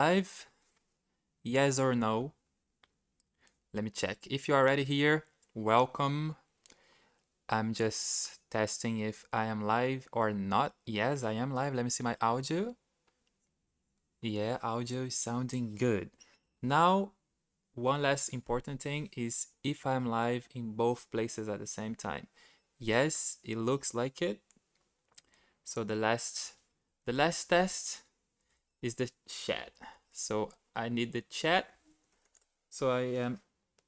Live? Yes or no? Let me check. If you're already here, welcome. I'm just testing if I am live or not. Yes, I am live. Let me see my audio. Yeah, audio is sounding good. Now, one last important thing is if I'm live in both places at the same time. Yes, it looks like it. So the last test is the chat. So I need the chat so I am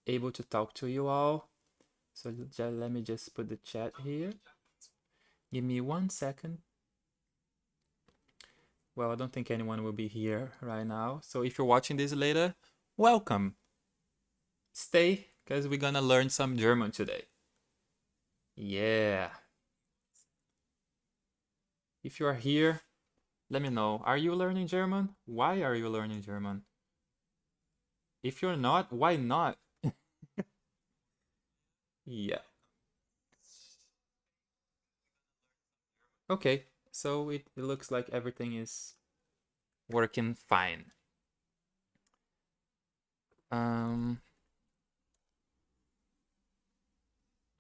able to talk to you all. So let me just put the chat here. Give me 1 second. Well, I don't think anyone will be here right now. So if you're watching this later, welcome. Stay, because we're gonna learn some German today. Yeah. If you are here, let me know. Are you learning German? Why are you learning German? If you're not, why not? Yeah. Okay. So it looks like everything is working fine. Um,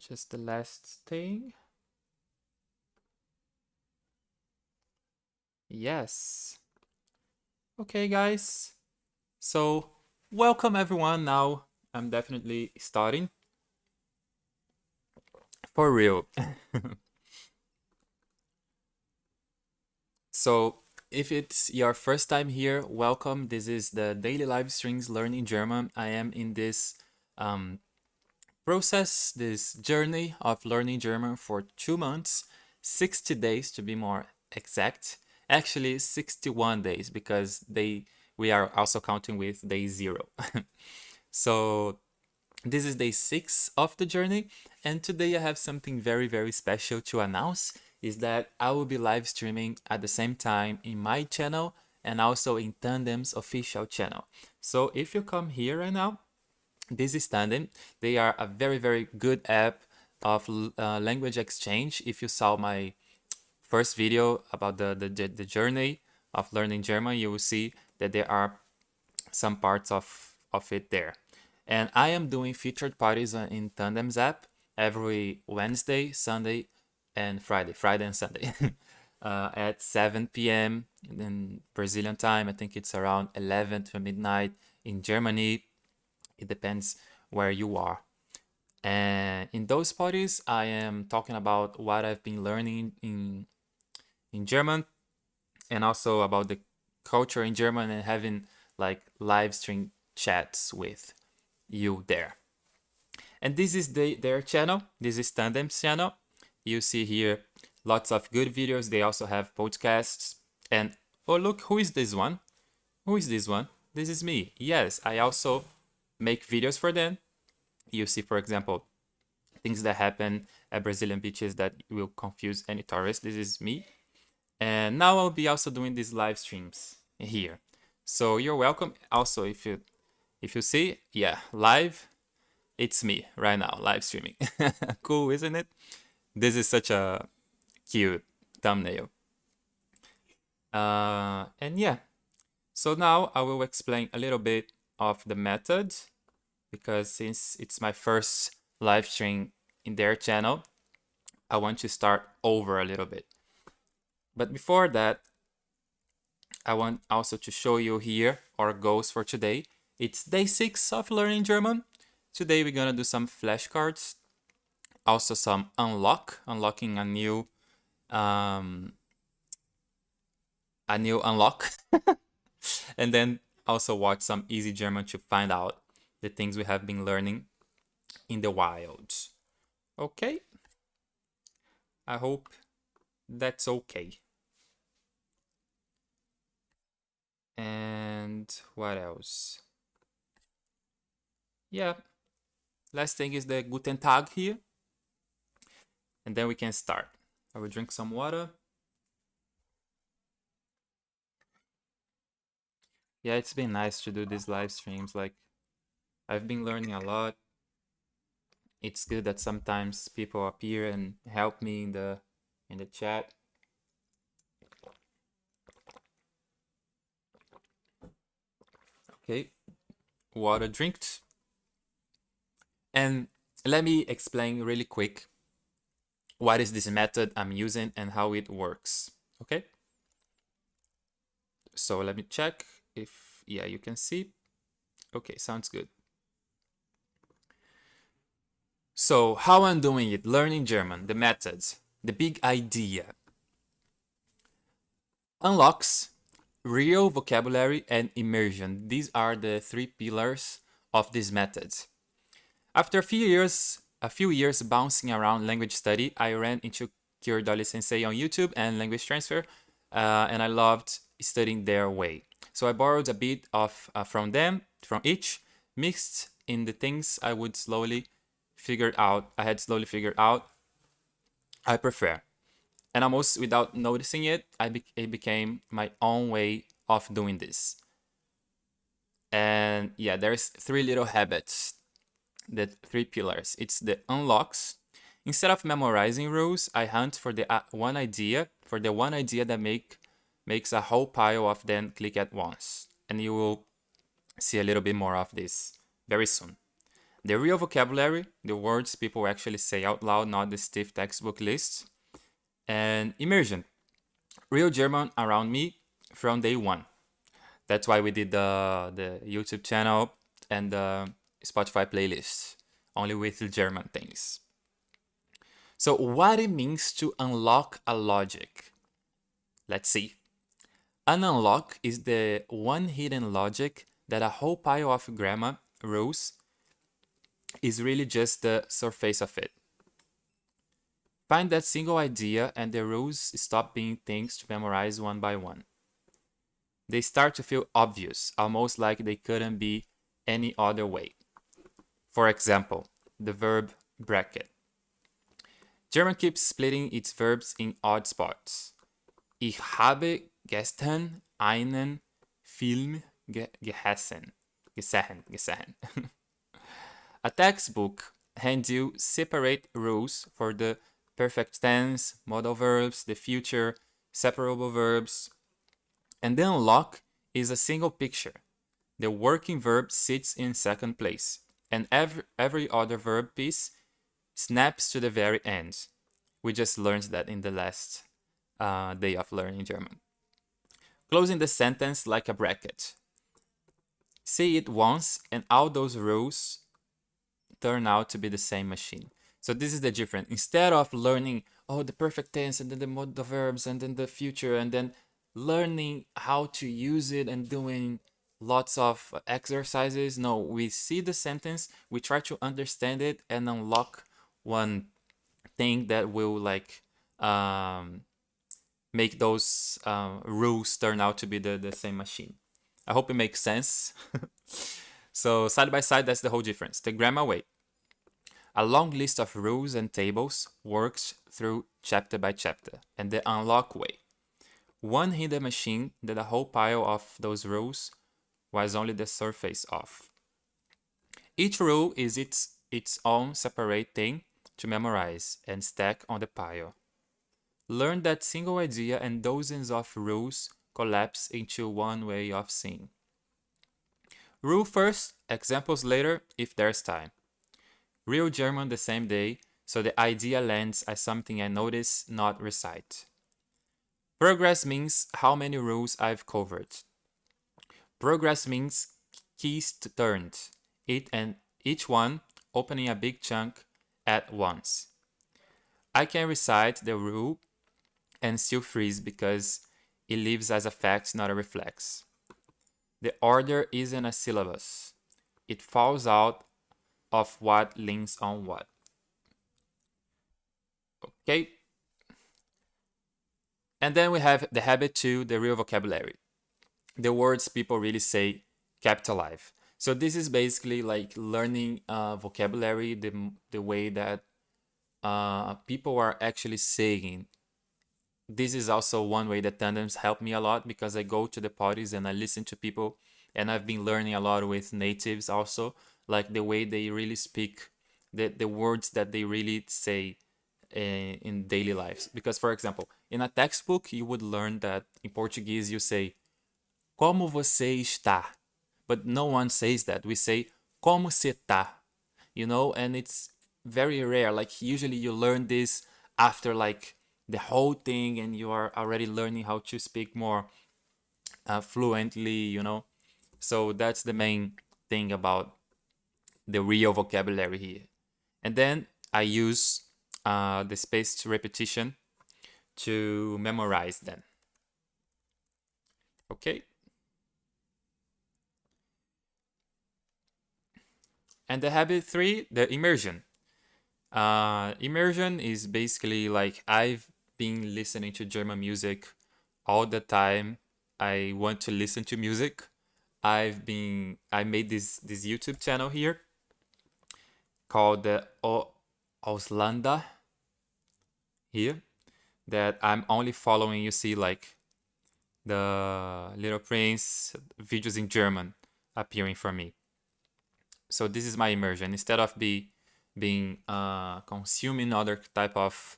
just the last thing. Yes. Okay, guys. So, welcome everyone. Now, I'm definitely starting for real. So, if it's your first time here, welcome. This is the Daily Live Streams Learning German. I am in this um, process, this journey of learning German for 2 months, 60 days to be more exact. Actually, 61 days because we are also counting with day 0. So this is day 6 of the journey, and today I have something very, very special to announce, is that I will be live streaming at the same time in my channel and also in Tandem's official channel. So if you come here right now, this is Tandem. They are a very, very good app of language exchange. If you saw my first video about the journey of learning German, you will see that there are some parts of it there. And I am doing featured parties in Tandem's app every Wednesday, Sunday, and Friday and Sunday, at 7 p.m. in Brazilian time. I think it's around 11 to midnight in Germany. It depends where you are. And in those parties, I am talking about what I've been learning in German, and also about the culture in German, and having like live stream chats with you there. And this is their channel. This is Tandem's channel. You see here lots of good videos. They also have podcasts. And oh, look, who is this one? Who is this one? This is me. Yes, I also make videos for them. You see, for example, things that happen at Brazilian beaches that will confuse any tourist. This is me. And now I'll be also doing these live streams here. So you're welcome. Also, if you see, yeah, live, it's me right now, live streaming. Cool, isn't it? This is such a cute thumbnail. And yeah, so now I will explain a little bit of the method, because since it's my first live stream in their channel, I want to start over a little bit. But before that, I want also to show you here our goals for today. It's day 6 of learning German. Today we're gonna do some flashcards, also some unlocking a new unlock, and then also watch some easy German to find out the things we have been learning in the wild. Okay? I hope that's okay. And what else? Yeah, last thing is the Guten Tag here. And then we can start. I will drink some water. Yeah, it's been nice to do these live streams. Like, I've been learning a lot. It's good that sometimes people appear and help me in the chat. Okay, water drinked. And let me explain really quick what is this method I'm using and how it works. Okay, so let me check if, yeah, you can see. Okay, sounds good. So how I'm doing it, learning German, the methods, the big idea. Unlocks, real vocabulary, and immersion. These are the three pillars of these methods. After a few years bouncing around language study, I ran into Dolly Sensei on YouTube and language transfer, and I loved studying their way. So I borrowed a bit of from them, from each, mixed in the things I would slowly figure out. I had slowly figured out I prefer, and almost without noticing it, it became my own way of doing this. And yeah, there's three little habits, the three pillars. It's the unlocks. Instead of memorizing rules, I hunt for the one idea, that makes a whole pile of them click at once. And you will see a little bit more of this very soon. The real vocabulary, the words people actually say out loud, not the stiff textbook lists. And immersion, real German around me from day one. That's why we did the YouTube channel and the Spotify playlist, only with the German things. So what it means to unlock a logic? Let's see. An unlock is the one hidden logic that a whole pile of grammar rules is really just the surface of it. Find that single idea and the rules stop being things to memorize one by one. They start to feel obvious, almost like they couldn't be any other way. For example, the verb bracket. German keeps splitting its verbs in odd spots. Ich habe gestern einen Film gesehen. A textbook hands you separate rules for the perfect tense, modal verbs, the future, separable verbs, and the unlock is a single picture. The working verb sits in second place, and every other verb piece snaps to the very end. We just learned that in the last day of learning German. Closing the sentence like a bracket. Say it once, and all those rules turn out to be the same machine. So this is the difference. Instead of learning, the perfect tense, and then the modal verbs, and then the future, and then learning how to use it and doing lots of exercises. No, we see the sentence, we try to understand it and unlock one thing that will make those rules turn out to be the same machine. I hope it makes sense. So side by side, that's the whole difference. The grammar way. A long list of rules and tables works through chapter by chapter. And the unlock way. One hidden machine that a whole pile of those rules was only the surface of. Each rule is its own separate thing to memorize and stack on the pile. Learn that single idea and dozens of rules collapse into one way of seeing. Rule first, examples later if there's time. Real German the same day, so the idea lands as something I notice, not recite. Progress means how many rules I've covered. Progress means keys turned, each one opening a big chunk at once. I can recite the rule and still freeze because it lives as a fact, not a reflex. The order isn't a syllabus. It falls out of what links on what. Okay. And then we have the habit 2, the real vocabulary. The words people really say capitalize. So this is basically like learning vocabulary the way that people are actually saying. This is also one way that tandems help me a lot because I go to the parties and I listen to people, and I've been learning a lot with natives also, like the way they really speak, the words that they really say in daily lives. Because, for example, in a textbook, you would learn that in Portuguese you say, como você está? but no one says that. We say como se tá, you know, and it's very rare. Like usually you learn this after like the whole thing and you are already learning how to speak more fluently, you know. So that's the main thing about the real vocabulary here. And then I use the spaced repetition to memorize them. Okay. And the habit 3, the immersion. Immersion is basically like I've been listening to German music all the time. I want to listen to music. I made this YouTube channel here called the Auslanda here that I'm only following. You see like the Little Prince videos in German appearing for me. So this is my immersion. Instead of being consuming other type of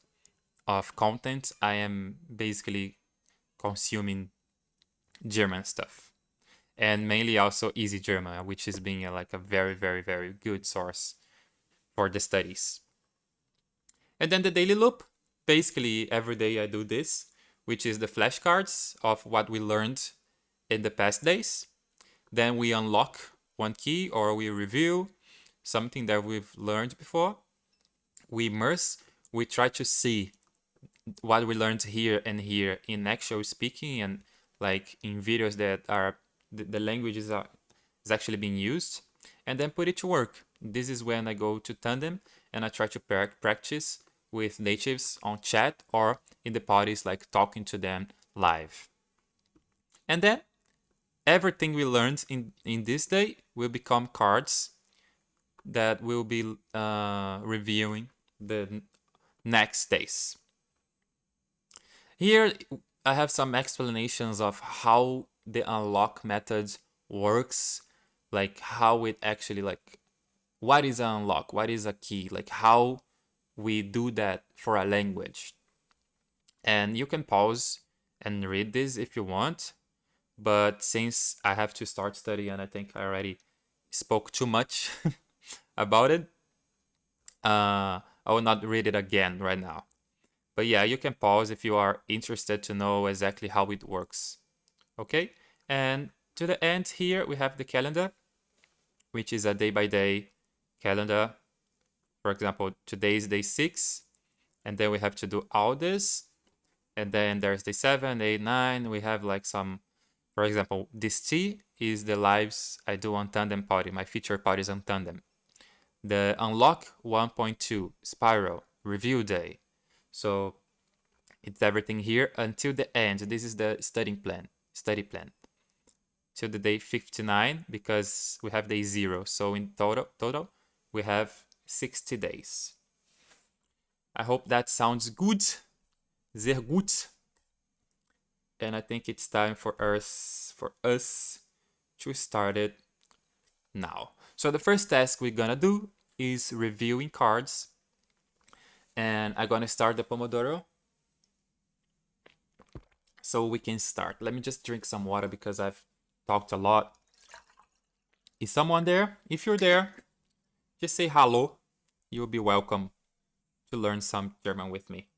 content, I am basically consuming German stuff, and mainly also Easy German, which is being like a very very very good source for the studies. And then the daily loop. Basically every day I do this, which is the flashcards of what we learned in the past days. Then we unlock one key or we review something that we've learned before. We immerse, we try to see what we learned here and here in actual speaking and like in videos that are the languages are is actually being used, and then put it to work. This is when I go to Tandem and I try to practice with natives on chat or in the parties, like talking to them live. And then everything we learned in this day will become cards that will be reviewing the next days. Here I have some explanations of how the unlock method works, like how it actually, like what is an unlock, what is a key, like how we do that for a language. And you can pause and read this if you want, but since I have to start studying and I think I already spoke too much about it, I will not read it again right now. But yeah, you can pause if you are interested to know exactly how it works. Okay, and to the end here we have the calendar, which is a day-by-day calendar. For example, today is day 6, and then we have to do all this, and then there's day 7, 8, 9. We have like some, for example, this T is the lives I do on Tandem Party, my feature parties on Tandem. The unlock 1.2 spiral review day. So it's everything here until the end. This is the study plan till the day 59, because we have day 0. So in total we have 60 days. I hope that sounds good. Sehr gut. And I think it's time for us to start it now. So the first task we're gonna do is reviewing cards. And I'm gonna start the Pomodoro so we can start. Let me just drink some water because I've talked a lot. Is someone there? If you're there, just say hello. You'll be welcome to learn some German with me.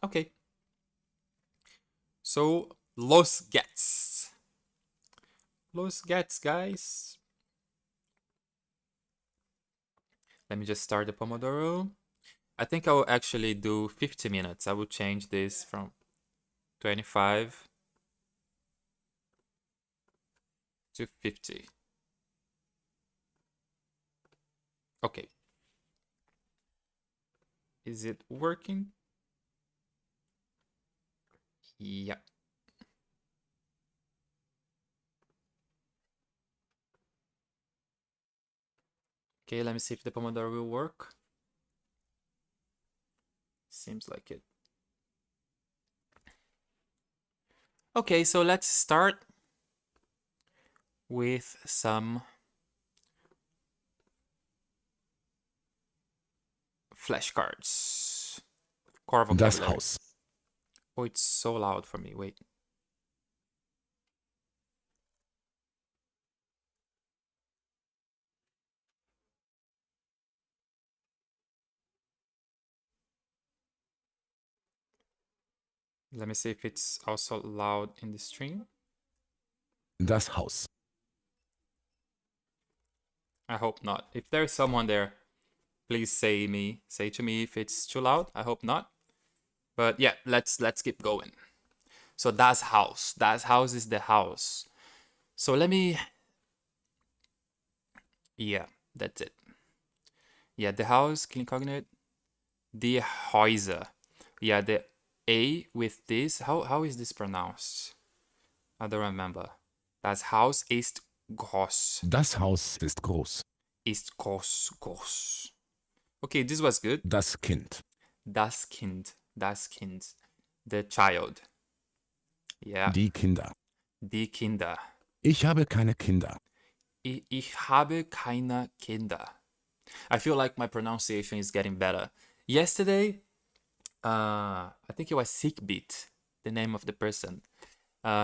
Okay. So, los geht's. Los geht's, guys. Let me just start the Pomodoro. I think I will actually do 50 minutes. I will change this from 25 to 50. Okay. Is it working? Yeah. Okay, let me see if the Pomodoro will work. Seems like it. Okay, so let's start with some flashcards. Core vocabulary. Das Haus. Oh, it's so loud for me. Wait. Let me see if it's also loud in the stream. Das Haus. I hope not. If there's someone there, please say to me if it's too loud. I hope not. But yeah, let's keep going. So das Haus. Das Haus is the house. So let me. Yeah, that's it. Yeah, the house, clean cognate. Die Häuser. Yeah, the A with this. How is this pronounced? I don't remember. Das Haus ist groß. Das Haus ist groß. Ist groß, groß. Okay, this was good. Das Kind. Das Kind. Das Kind. The child. Yeah. Die Kinder. Die Kinder. Ich habe keine Kinder. Ich habe keine Kinder. I feel like my pronunciation is getting better. Yesterday, I think it was Sickbeat, the name of the person.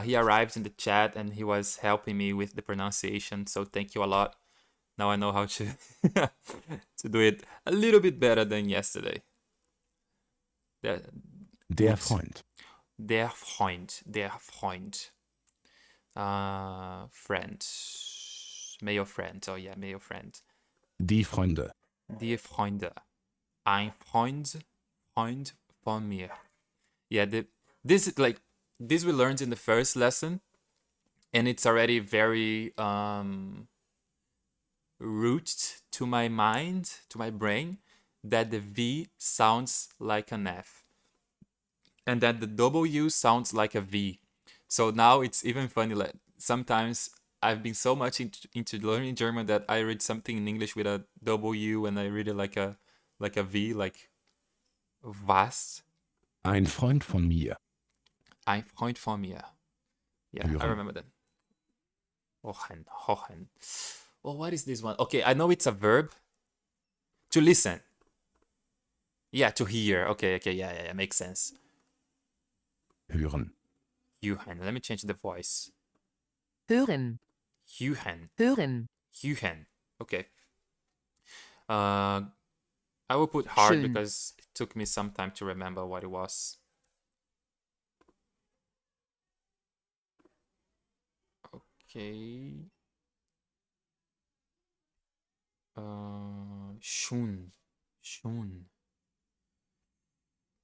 He arrived in the chat and he was helping me with the pronunciation. So thank you a lot. Now I know how to to do it a little bit better than yesterday. Der Freund. Der Freund. Der Freund. Friend. Male friend. Oh yeah, male friend. Die Freunde. Die Freunde. Ein Freund von mir. Yeah, this we learned in the first lesson, and it's already very rooted to my mind, to my brain, that the V sounds like an F, and that the W sounds like a V. So now it's even funny. Like sometimes I've been so much into learning German that I read something in English with a W and I read it like a V, like was. Ein Freund von mir. Ein Freund von mir. Yeah, Hören. I remember that. Hochen, hochen. Well, what is this one? Okay, I know it's a verb. To listen. Yeah, to hear. Okay, yeah, makes sense. Hören. Huhen. Let me change the voice. Hören. Huhen. Hören. Huhen. Okay. I will put hard Schön. because it took me some time to remember what it was. Okay. Schön. Schön.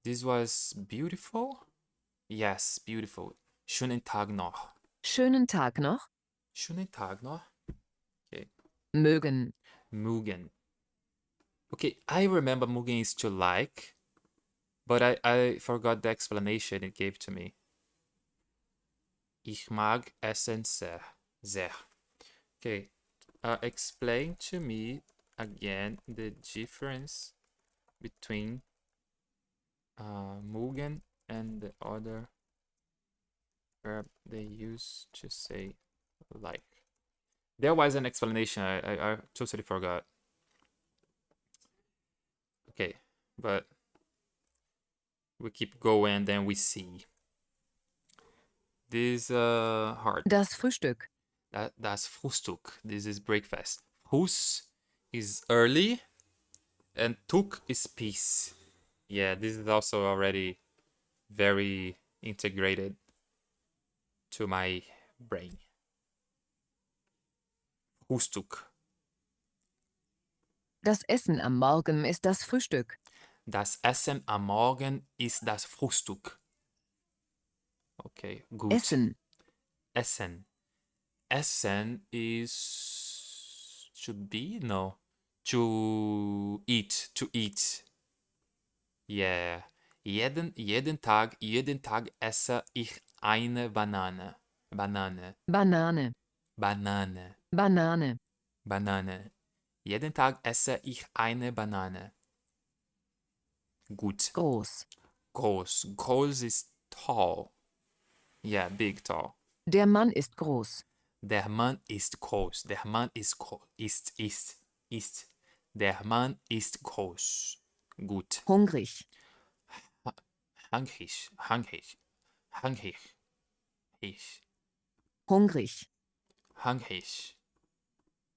This was beautiful? Yes, beautiful. Schönen Tag noch. Schönen Tag noch. Schönen Tag noch. Okay. Mögen. Mögen. Okay, I remember mögen is to like, but I forgot the explanation it gave to me. Ich mag essen sehr. Sehr. Okay. Explain to me again the difference between mögen and the other verb they use to say like. There was an explanation. I totally forgot. Okay, but we keep going, then we see. This hard. Das Frühstück. Das Frühstück. This is breakfast. Früh is early, and Tug is peace. Yeah, this is also already very integrated to my brain. Frühstück. Das Essen am Morgen ist das Frühstück. Das Essen am Morgen ist das Frühstück. Okay, gut. Essen. Essen. Essen is should be? No. To eat. To eat. Yeah. Jeden Tag esse ich eine Banane. Banane. Banane. Banane. Banane. Banane. Jeden Tag esse ich eine Banane. Gut. Groß. Groß. Groß ist tall. Yeah, big, tall. Der Mann ist groß. Der Mann ist groß. Der Mann ist groß. Ist. Der Mann ist groß. Gut. Hungrig. hungrig, hungrig, hungrig, ich, hungrig, hungrig,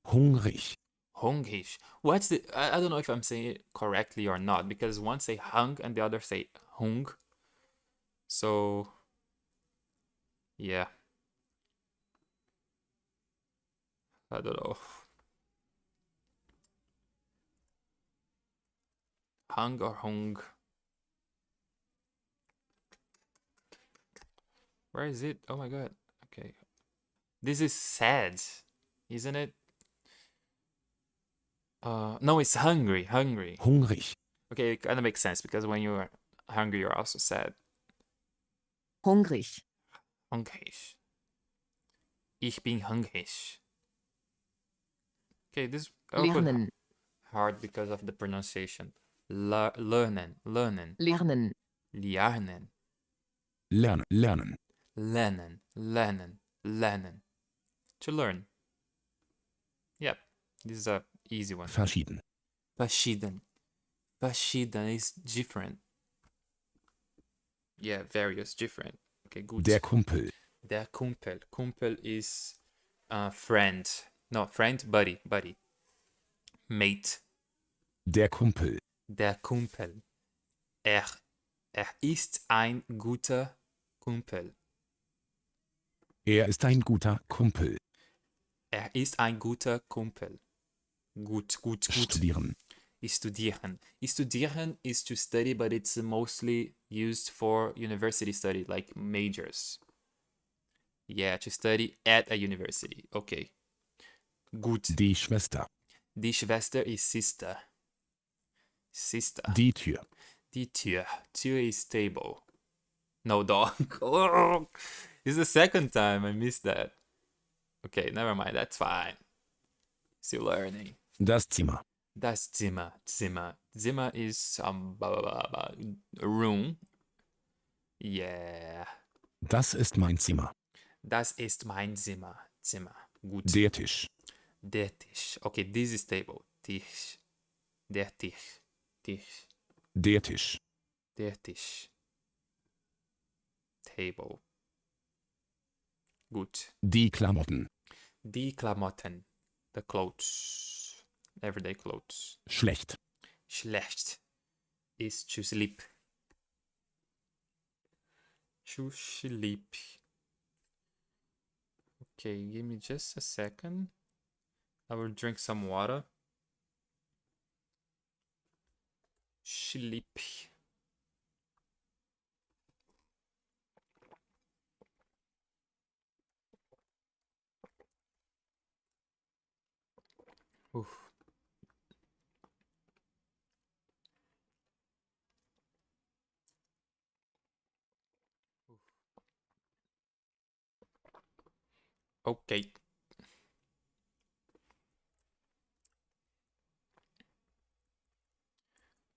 hungrig, hungrig. What's the? I don't know if I'm saying it correctly or not because one say hung and the other say hung. So yeah, I don't know. Hung or hung? Where is it? Oh my god. Okay. This is sad, isn't it? No, it's hungry, hungry. hungrig, Okay, it kind of makes sense because when you're hungry, you're also sad. hungrig, Hungrig. Ich bin hungrig. Okay, this a little bit lernen, hard because of the pronunciation. Lernen, lernen, lernen, lernen, lernen, lernen, lernen, lernen, lernen. To learn. Yep, this is a easy one. verschieden, Verschieden. Verschieden is different. Yeah, various, different. Okay, gut. der Kumpel, Der Kumpel. Kumpel is friend. No, friend, buddy, buddy. Mate. der Kumpel, Der Kumpel. Er ist ein guter Kumpel. er ist ein guter Kumpel, Er ist ein guter Kumpel. Gut, gut, gut. studieren, Studieren. Studieren is to study, but it's mostly used for university study, like majors. Yeah, to study at a university. Okay. Gut. die Schwester, Die Schwester is sister. Sister. die Tür, Die Tür. Tür is table. No dog. Oh, it's the second time I missed that. Okay, never mind. That's fine. Still learning. das Zimmer, Das Zimmer. Zimmer. Zimmer is blah, blah, blah, blah, a room. Yeah. das ist mein Zimmer, Das ist mein Zimmer. Zimmer. Gut. der Tisch, Der Tisch. Okay, this is table. Tisch. Der Tisch. Tisch. der Tisch, Der Tisch. Table. Gut. die Klamotten, Die Klamotten. The clothes. Everyday clothes. schlecht, Schlecht is to sleep. To sleep. Okay, give me just a second. I will drink some water. Sleep. Oof. Okay.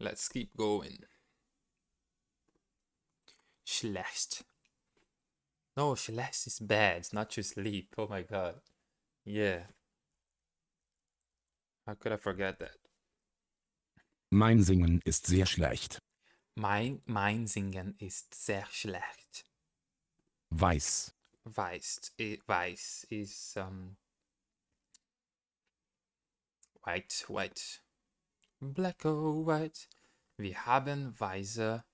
Let's keep going. Schlecht. No, schlecht is bad, not to sleep. Oh my god. Yeah. How could I forget that? mein Singen ist sehr schlecht, Mein Singen ist sehr schlecht. weiß, Weiß is white, white. Black or white. Wir haben weiße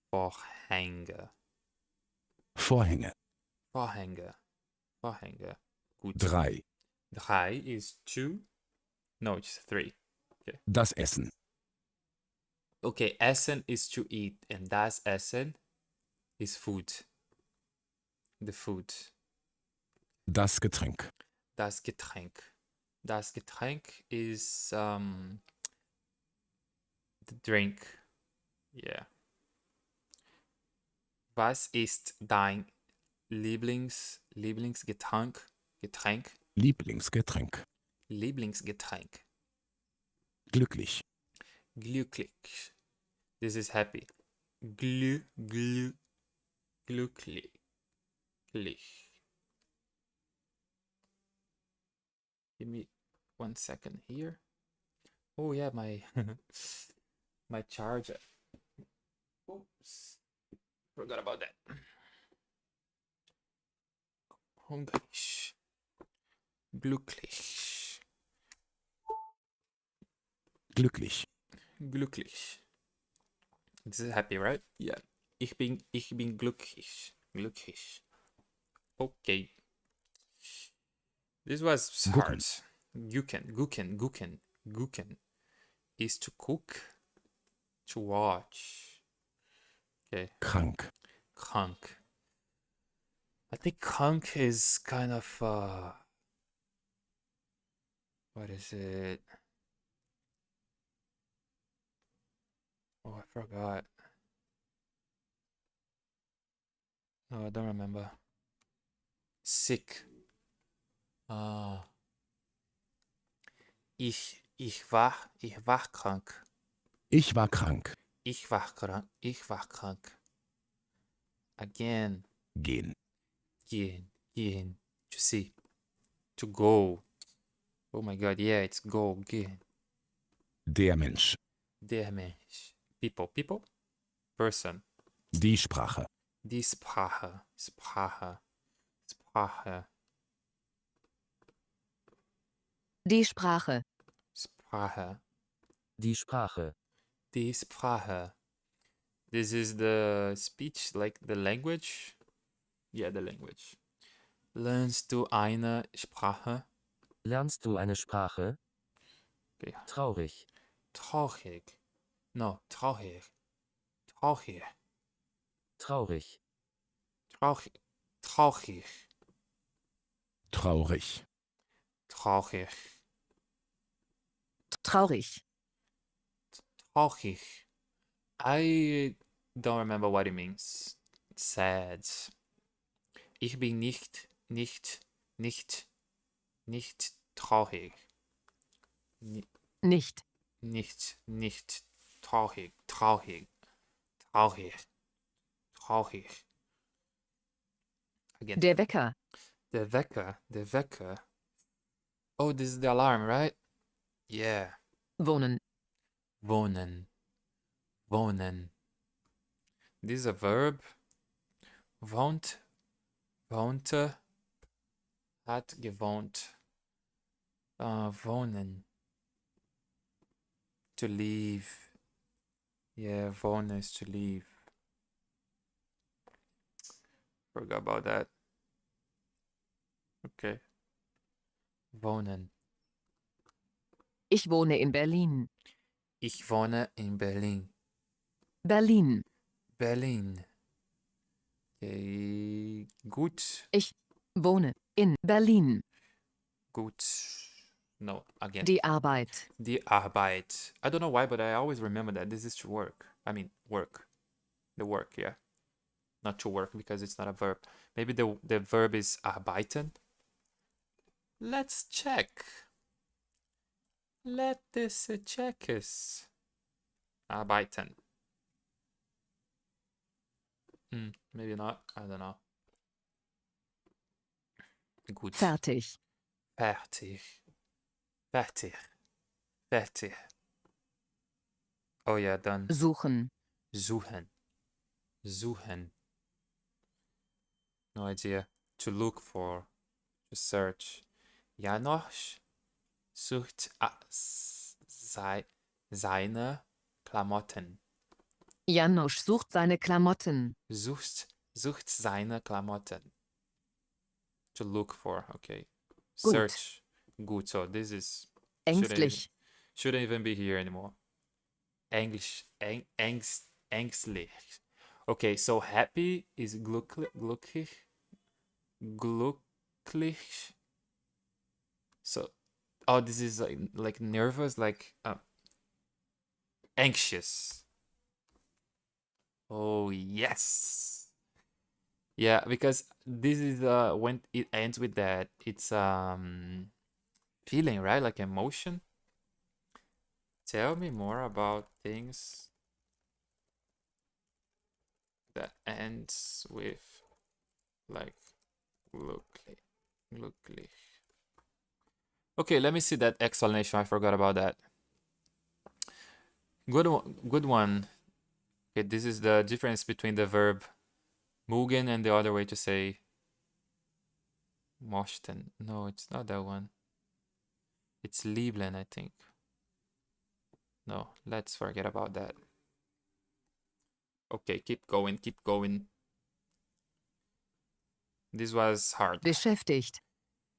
Vorhänge. Vorhänge, Vorhänge. Vorhänge. Gut. 3, 3 is 2. No, it's 3. das Essen, Okay, Essen is to eat, and das Essen is food. The food. das Getränk, Das Getränk. Das Getränk is the drink. Yeah. Was ist dein Lieblingsgetränk? Lieblingsgetränk, Lieblingsgetränk. glücklich, Glücklich. This is happy. Glücklich. Glücklich. Give me 1 second here. Oh yeah, my my charger. Oops. Forgot about that. Hungrig. Glücklich. Glücklich. Glücklich. This is happy, right? Yeah. Ich bin glücklich. Glücklich. Okay. This was hard. Gucken is to cook, to watch. Okay. Krank. Krank. I think krank is kind of what is it? Oh, I forgot. No, I don't remember. Sick. Ah. Ich war krank. Ich war krank. Ich war krank. Ich war krank. Again. Gehen. Gehen. To see. To go. Oh my god, yeah, it's go. Gehen. Der Mensch. Der Mensch. People. Person. Die Sprache. Die Sprache. Die Sprache. Die Sprache. Die Sprache. This is the speech, like the language. Yeah, the language. Lernst du eine Sprache? Lernst du eine Sprache? Okay. Traurig. Traurig. No, traurig. Traurig. Traurig. Traurig. Traurig. Traurig. Traurig. Traurig. I don't remember what it means. Sad. Ich bin nicht traurig. Nicht. Nicht traurig. Again. Der Wecker. Der Wecker. Oh, this is the alarm, right? Yeah. Wohnen. Wohnen. This is a verb. Wohnte. Hat gewohnt. Wohnen. To leave. Yeah, wohnen is to leave. Forgot about that. Okay. Wohnen. Ich wohne in Berlin. Ich wohne in Berlin. Berlin. Okay. Gut. Ich wohne in Berlin. Gut. No, again. Die Arbeit. Die Arbeit. I don't know why, but I always remember that this is to work. I mean, work. The work, yeah. Not to work because it's not a verb. Maybe the verb is arbeiten. Let's check. Let this check is arbeiten. Maybe not. I don't know. Gut. Fertig. Fertig. Oh yeah, done. Suchen. Suchen. No idea. To look for. To search. Janosch sucht seine Klamotten. Janosch sucht seine Klamotten. Sucht seine Klamotten. To look for, okay. Gut. Search. Good. So this is Ängstlich. shouldn't even be here anymore. Ängstlich. Okay, so happy is glücklich. So, oh, this is like nervous, like anxious. Oh yes. Yeah, because this is when it ends with that, it's feeling, right? Like emotion. Tell me more about things that ends with like glücklich. Okay, let me see that explanation. I forgot about that. Good one. Okay, this is the difference between the verb mogen and the other way to say mochten. No, it's not that one. It's lieblen, I think. No, let's forget about that. Okay, keep going, keep going. This was hard. Beschäftigt.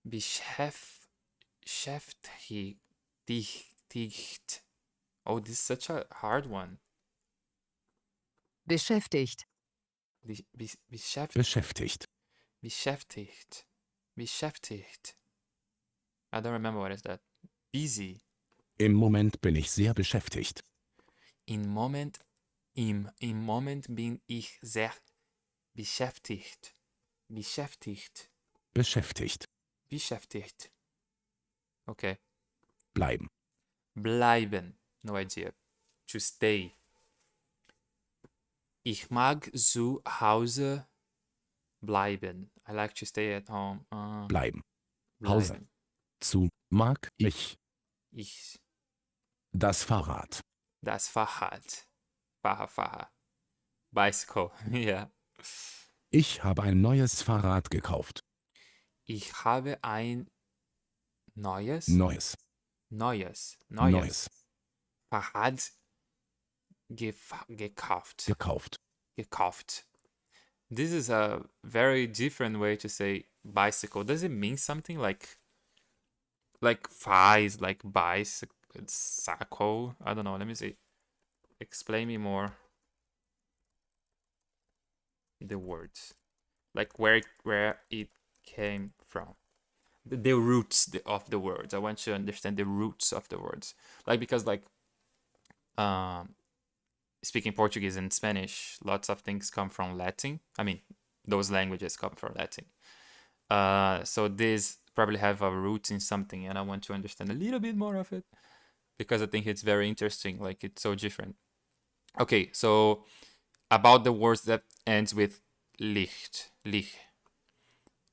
Beschäftigt. Oh, this is such a hard one. Beschäftigt. Beschäftigt. Beschäftigt. I don't remember what is that. Busy. Im Moment bin ich sehr beschäftigt. Im Moment bin ich sehr beschäftigt. Beschäftigt. Okay. Bleiben. Bleiben. No idea. To stay. Ich mag zu Hause bleiben. I like to stay at home. Bleiben. Hause. Bleiben. Zu mag ich. Ich. Das Fahrrad. Das Fahrrad. Fahrrad. Bicycle. Ja. Ich habe ein neues Fahrrad gekauft. Ich habe ein neues Fahrrad gekauft. This is a very different way to say bicycle. Does it mean something like fa is like bicycle, saco? I don't know. Let me see. Explain me more the words. Like where it came from. The roots of the words. I want you to understand the roots of the words. Like because like speaking Portuguese and Spanish, lots of things come from Latin. I mean, those languages come from Latin. So these probably have a root in something, and I want to understand a little bit more of it because I think it's very interesting. Like it's so different. Okay, so about the words that ends with licht.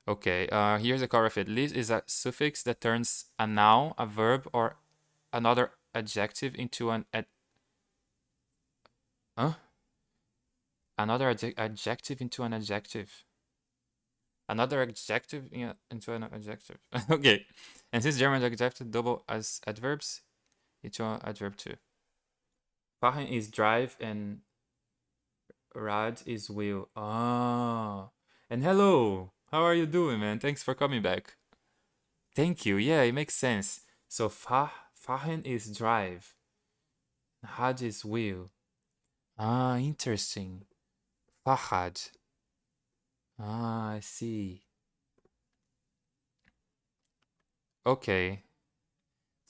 Okay, here's a core of it. Licht is a suffix that turns a noun, a verb, or another adjective into an another adjective into an adjective. Another adjective into an adjective. Okay. And since German adjective double as adverbs, it's an adverb too. Fahren is drive and rad is wheel. Ah. And hello. How are you doing, man? Thanks for coming back. Thank you. Yeah, it makes sense. So fahren is drive. Rad is wheel. Ah, interesting. Fahrrad. Ah, I see. Okay.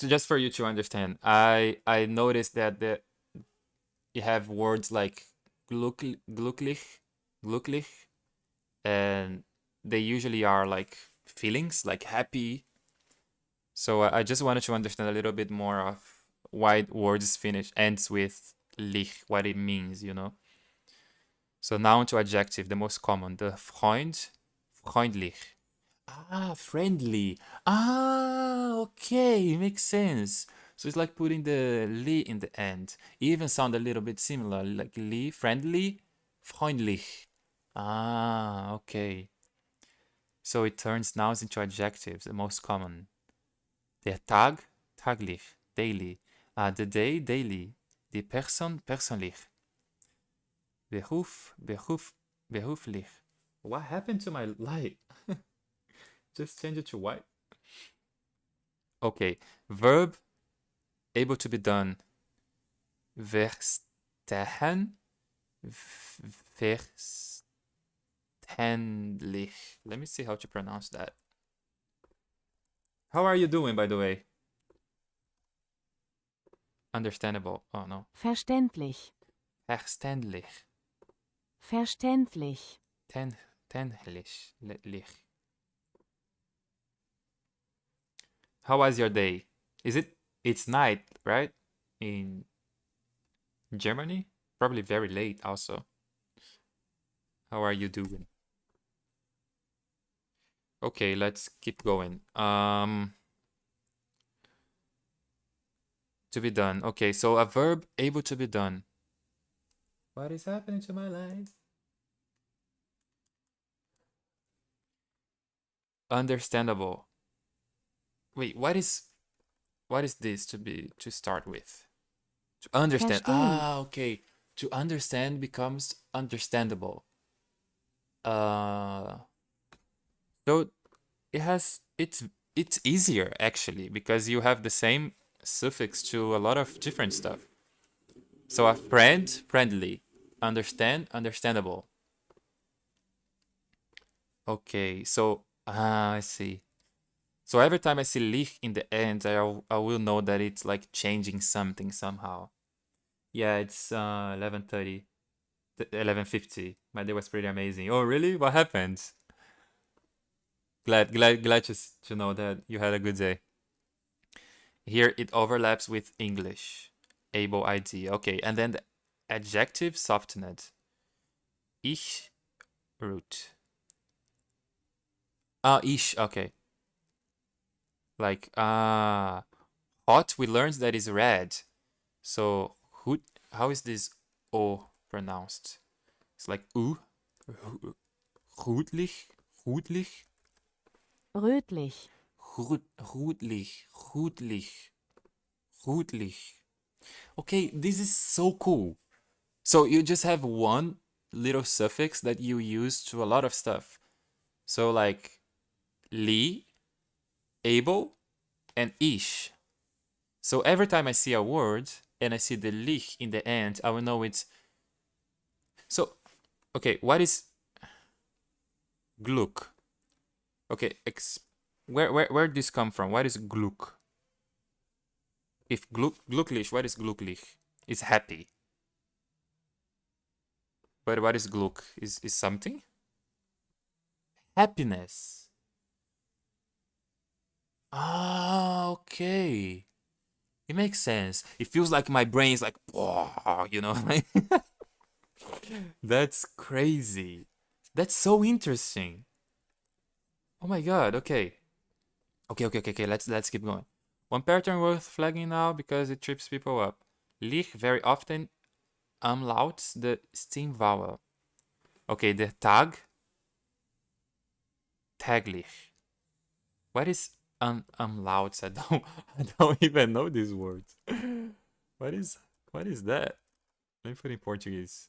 So just for you to understand, I noticed that you have words like glücklich, and they usually are like feelings, like happy. So I just wanted to understand a little bit more of why words ends with lich, what it means, you know. So noun to adjective, the most common, the Freund, freundlich. Ah, friendly. Ah, okay, makes sense. So it's like putting the li in the end. It even sound a little bit similar, like li, friendly, freundlich. Ah, okay. So it turns nouns into adjectives, the most common. Der Tag, taglich, daily. The day, daily. Die Person, persönlich. Beruflich. What happened to my light? Just change it to white. Okay, verb, able to be done. Verstehen, verständlich. Let me see how to pronounce that. How are you doing, by the way? Understandable. Oh, no. Verständlich. Verständlich. Verständlich. Tenlich. How was your day? It's night, right? In Germany? Probably very late also. How are you doing? Okay, let's keep going. To be done. Okay, so a verb able to be done. What is happening to my life? Understandable. Wait, what is this to start with? To understand. Verstehen. Ah, okay. To understand becomes understandable. Uh, so it's easier actually because you have the same suffix to a lot of different stuff. So a friend, friendly. Understand, understandable. Okay, so I see. So every time I see lich in the end, I will know that it's like changing something somehow. Yeah, it's 11:30, 11:50. My day was pretty amazing. Oh, really? What happened? Glad to know that you had a good day. Here it overlaps with English. Able ID. Okay, and then the adjective softened. Ich root. Ah, ish. Okay. Like hot. We learned that is red. So who? How is this o pronounced? It's like u. Rotlich. Rotlich. Rötlich. Rotlich. Rotlich. Rotlich. Okay, this is so cool. So you just have one little suffix that you use to a lot of stuff. So like li, able, and ish. So every time I see a word and I see the lich in the end, I will know it's. So, okay, what is gluck? Okay, where this come from? What is gluck? If glücklich, what is glücklich? It's happy. But what is gluck? Is something? Happiness. Ah, okay. It makes sense. It feels like my brain is like, whoa, you know? That's crazy. That's so interesting. Oh my god, okay. Okay. Let's keep going. One pattern worth flagging now because it trips people up. Lich very often umlauts the stem vowel. Okay, the taglich. What is umlauts? I don't even know these words. What is that? Let me put it in Portuguese.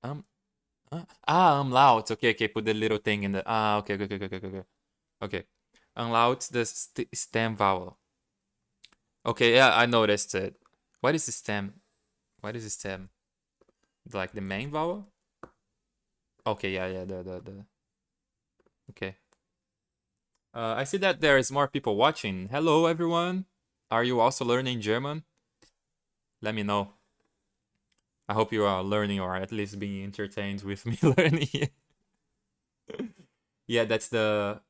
Um umlaut. Okay, put the little thing in the okay. Okay. Umlauts the stem vowel. Okay, yeah, I noticed it. What is the stem? What is the stem? Like the main vowel? Okay, yeah, the okay. I see that there is more people watching. Hello, everyone. Are you also learning German? Let me know. I hope you are learning or at least being entertained with me learning it. Yeah, that's the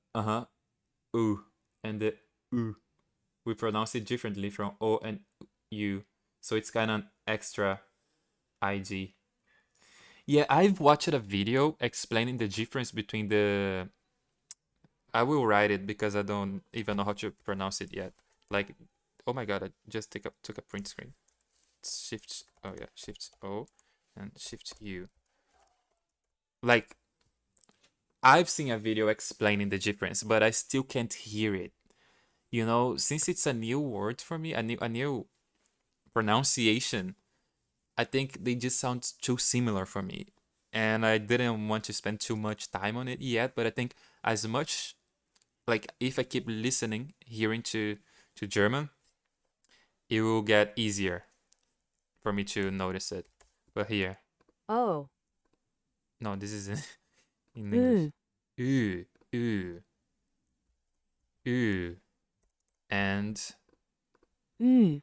u and the u. We pronounce it differently from o and u, so it's kind of extra ig. Yeah, I've watched a video explaining the difference between the. I will write it because I don't even know how to pronounce it yet. Like, oh my god, I just took a print screen. Shift, oh yeah, Shift O and Shift U. Like, I've seen a video explaining the difference, but I still can't hear it. You know, since it's a new word for me, a new pronunciation, I think they just sound too similar for me. And I didn't want to spend too much time on it yet, but I think as much like if I keep listening, hearing to German, it will get easier for me to notice it. But here, Oh. no, this is in English. Ü, ü, ü, and Ü.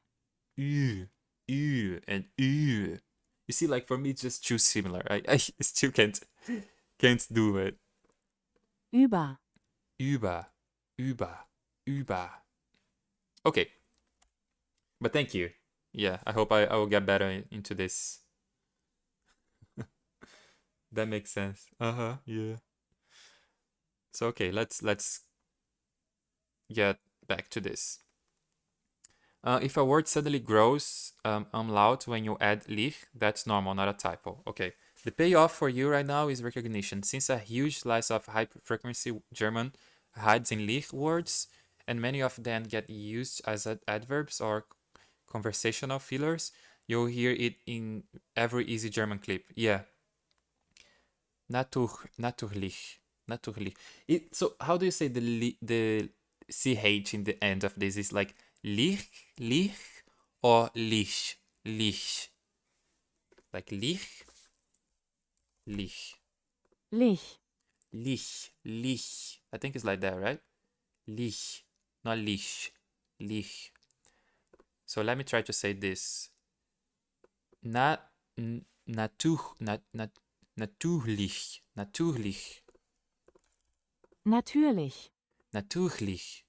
ü, and ü. You see, like for me, it's just too similar. I still can't do it. Über. Über, über. Okay, but thank you. Yeah, I hope I will get better into this. That makes sense. Yeah. So okay, let's get back to this. If a word suddenly grows umlaut when you add lich, that's normal, not a typo. Okay. The payoff for you right now is recognition. Since a huge slice of high-frequency German hides in lich words, and many of them get used as adverbs or conversational fillers, you'll hear it in every easy German clip. Yeah. Natürlich. Natürlich. So how do you say the ch in the end of this? Is like lich, lich, or lich, lich? Like lich, lich, Lich. lich, lich. I think it's like that, right? Lich, not lich, lich. So let me try to say this. Natürlich, natürlich, Natürlich. natürlich, natürlich.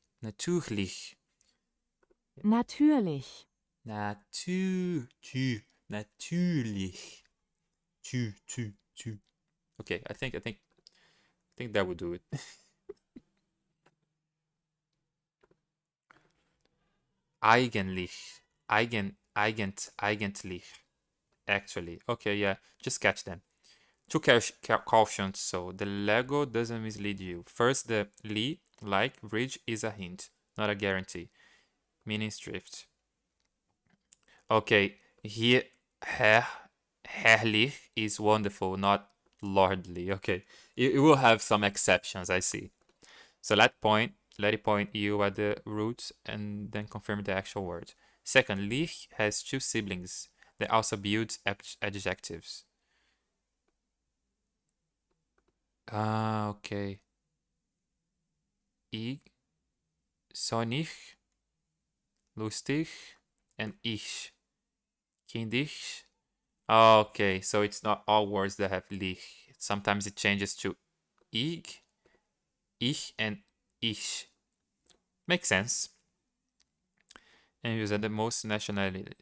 Natürlich. Natürlich. Okay, I think that would do it. Eigentlich. Eigentlich. Actually. Okay, yeah. Just catch them. Two cautions, so the Lego doesn't mislead you. First, the li, like, bridge is a hint, not a guarantee. Meaning drift. Okay, here, herrlich is wonderful, not lordly. Okay, it will have some exceptions, I see. So let it point you at the root and then confirm the actual word. Second, lich has two siblings that also build adjectives. Ah, okay. Ich, sonnig, lustig, and ich, kindisch. Okay, so it's not all words that have lich. Sometimes it changes to ich, and ich. Makes sense. And used at the most nationalities.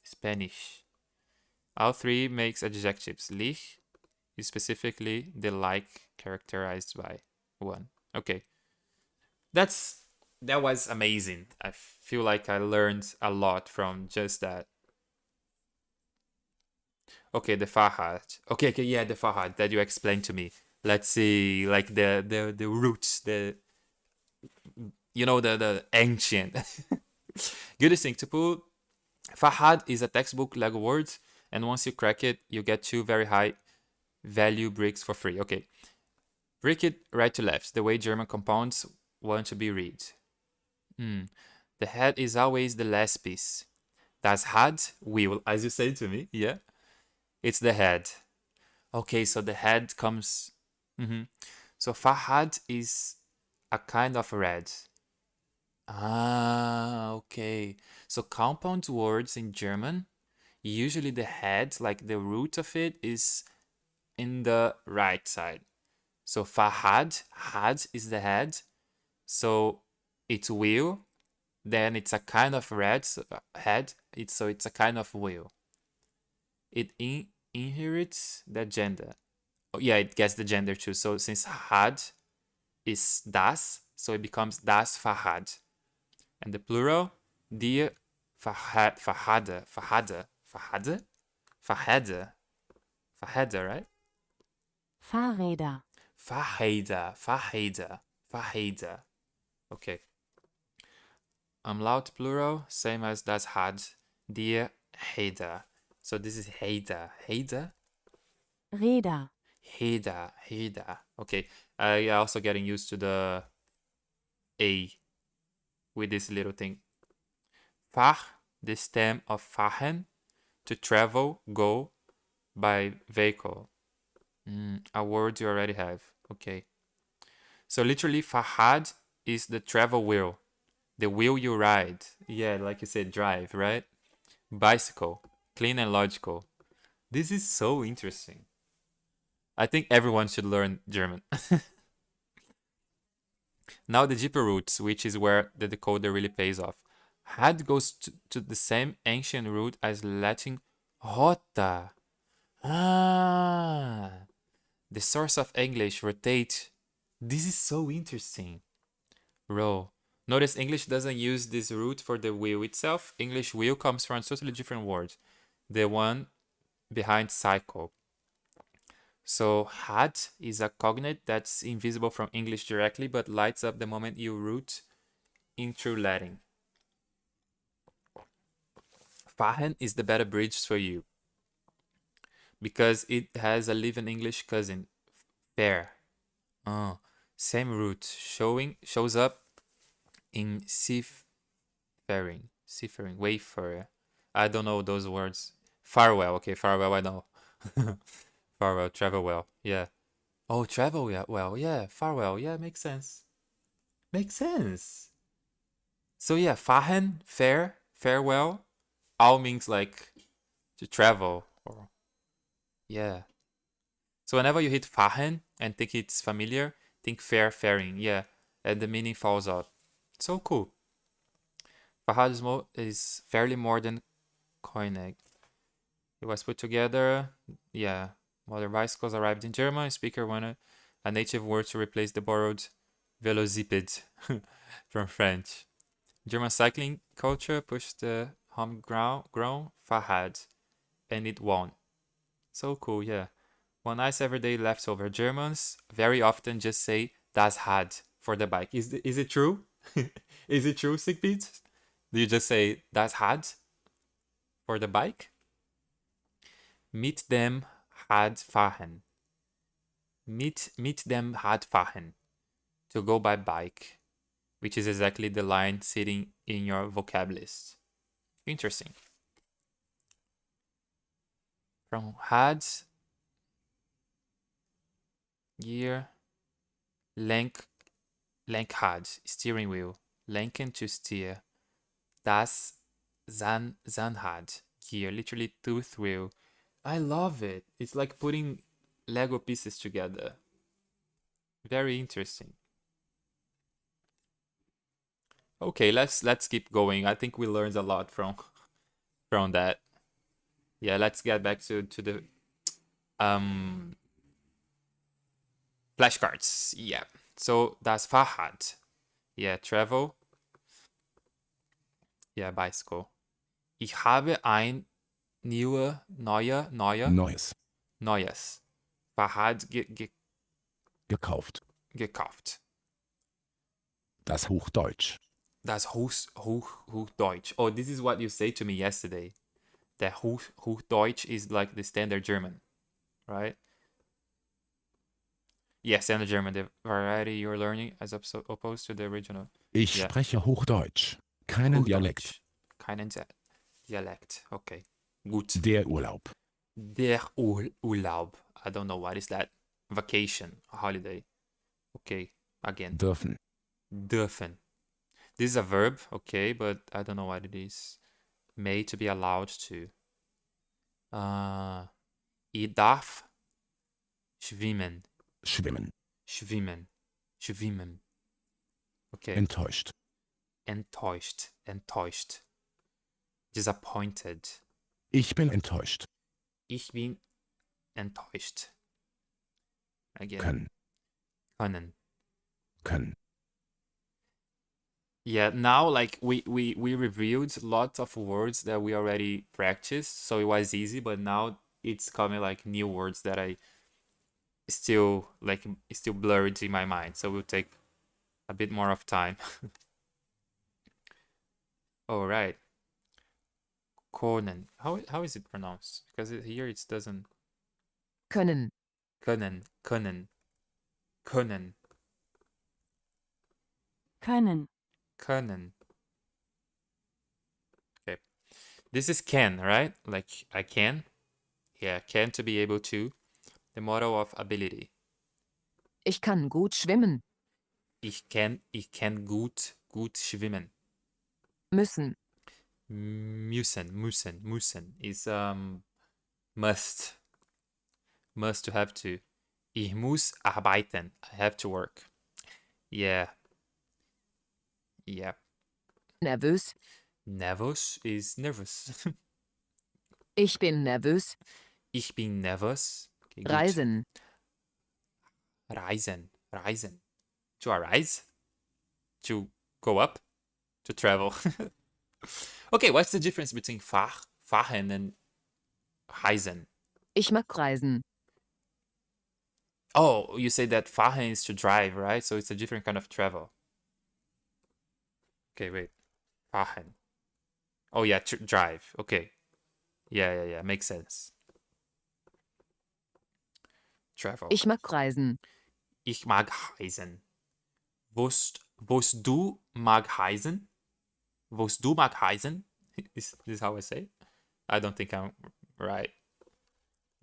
Spanish. All three makes adjectives. Lich is specifically the like characterized by one. Okay. That was amazing. I feel like I learned a lot from just that. Okay, the Fahad. Okay, yeah, the Fahad that you explained to me. Let's see, like the roots, the ancient. Good thing to put. Fahad is a textbook Lego word, and once you crack it, you get two very high value bricks for free. Okay, break it right to left, the way German compounds want to be read. The head is always the last piece. Das Had will, as you say to me, yeah. It's the head. Okay, so the head comes. So Fahad is a kind of red. Ah, okay. So compound words in German, usually the head, like the root of it, is in the right side. So Fahad, had is the head. So it's wheel. Then it's a kind of red head. It's a kind of wheel. It inherits the gender. Oh, yeah, it gets the gender too. So since had is das, so it becomes das Fahad. And the plural, die Fahade, right? Fahrräder. Fahrräder. Okay. Umlaut plural, same as das had, die Räder. So this is Räder. Räder. Okay. I also getting used to the A with this little thing. Fahr, the stem of fahren, to travel, go, by vehicle. A word you already have. Okay. So literally, Fahad is the travel wheel. The wheel you ride. Yeah, like you said, drive, right? Bicycle. Clean and logical. This is so interesting. I think everyone should learn German. Now the deeper roots, which is where the decoder really pays off. Had goes to the same ancient root as Latin rota. Ah, the source of English rotate. This is so interesting. Row, Notice English doesn't use this root for the will itself. English will comes from a totally different word. The one behind cycle. So had is a cognate that's invisible from English directly, but lights up the moment you root into Latin. Fahren is the better bridge for you because it has a live-in English cousin, fair. Same root shows up in seafaring, wayfarer. I don't know those words. Farewell, okay, farewell I know. Farewell, travel well, yeah. Oh, travel well, yeah, farewell, yeah, makes sense. Makes sense. So yeah, fahren, farewell, all means like to travel or yeah. So whenever you hit fahren and think it's familiar, think faring, yeah, and the meaning falls out. So cool. Fahad is fairly modern Koenig. It was put together, yeah. Modern bicycles arrived in German. Speaker wanted a native word to replace the borrowed velocipede from French. German cycling culture pushed the homegrown Fahad, and it won. So cool, yeah. One nice everyday leftover. Germans very often just say das Had for the bike. Is it true? Is it true, Siegfried? Do you just say das Had for the bike? Mit dem Had fahren. Mit dem Had fahren. To go by bike, which is exactly the line sitting in your vocab list. Interesting. From had, gear, Lenkrad, steering wheel, lenken to steer. Das Zahnrad, gear, literally tooth wheel. I love it. It's like putting Lego pieces together. Very interesting. Okay, let's keep going. I think we learned a lot from that. Yeah, let's get back to the flashcards. Yeah. So das Fahrrad. Yeah, travel. Yeah, bicycle. Ich habe ein Neues. neues Fahrrad Gekauft. gekauft. Das Hochdeutsch. Das Hochdeutsch. Oh, this is what you say to me yesterday. The Hochdeutsch is like the standard German, right? Yeah, standard German, the variety you're learning as opposed to the original. Ich Ja. spreche Hochdeutsch. Keinen Dialekt. Hochdeutsch. Keinen Dialekt. Okay, gut. Der Urlaub. Der Urlaub. I don't know what is that. Vacation, holiday. Okay, again. Dürfen. Dürfen. This is a verb, okay, but I don't know what it is. May, to be allowed to. Ich darf schwimmen. Schwimmen. Schwimmen. Okay. Enttäuscht. Enttäuscht. Disappointed. Ich bin enttäuscht. Ich bin enttäuscht. Again. Können. Yeah, now like we reviewed lots of words that we already practiced, so it was easy, but now it's coming like new words that I still blurred in my mind, so we'll take a bit more of time. All right. Können. How is it pronounced? Because here it doesn't. Können. Können. Okay. This is can, right? Like I can. Yeah, can, to be able to. The model of ability. Ich kann gut schwimmen. Ich kann gut schwimmen. Müssen. Müssen is must to have to. Ich muss arbeiten. I have to work. Yeah. Nervös. Nervös is nervous. Ich bin nervös. Ich bin nervös. Okay, gut. Reisen. Reisen. To arise? To Go up? To travel. Okay, what's the difference between fahren and reisen? Ich mag reisen. Oh, you say that fahren is to drive, right? So it's a different kind of travel. Okay, wait. Fahren. Oh yeah, drive. Okay. Yeah. Makes sense. Travel. Ich mag reisen. Ich mag reisen. Wost du mag reisen? Wost du mag reisen? Is this how I say it? I don't think I'm right.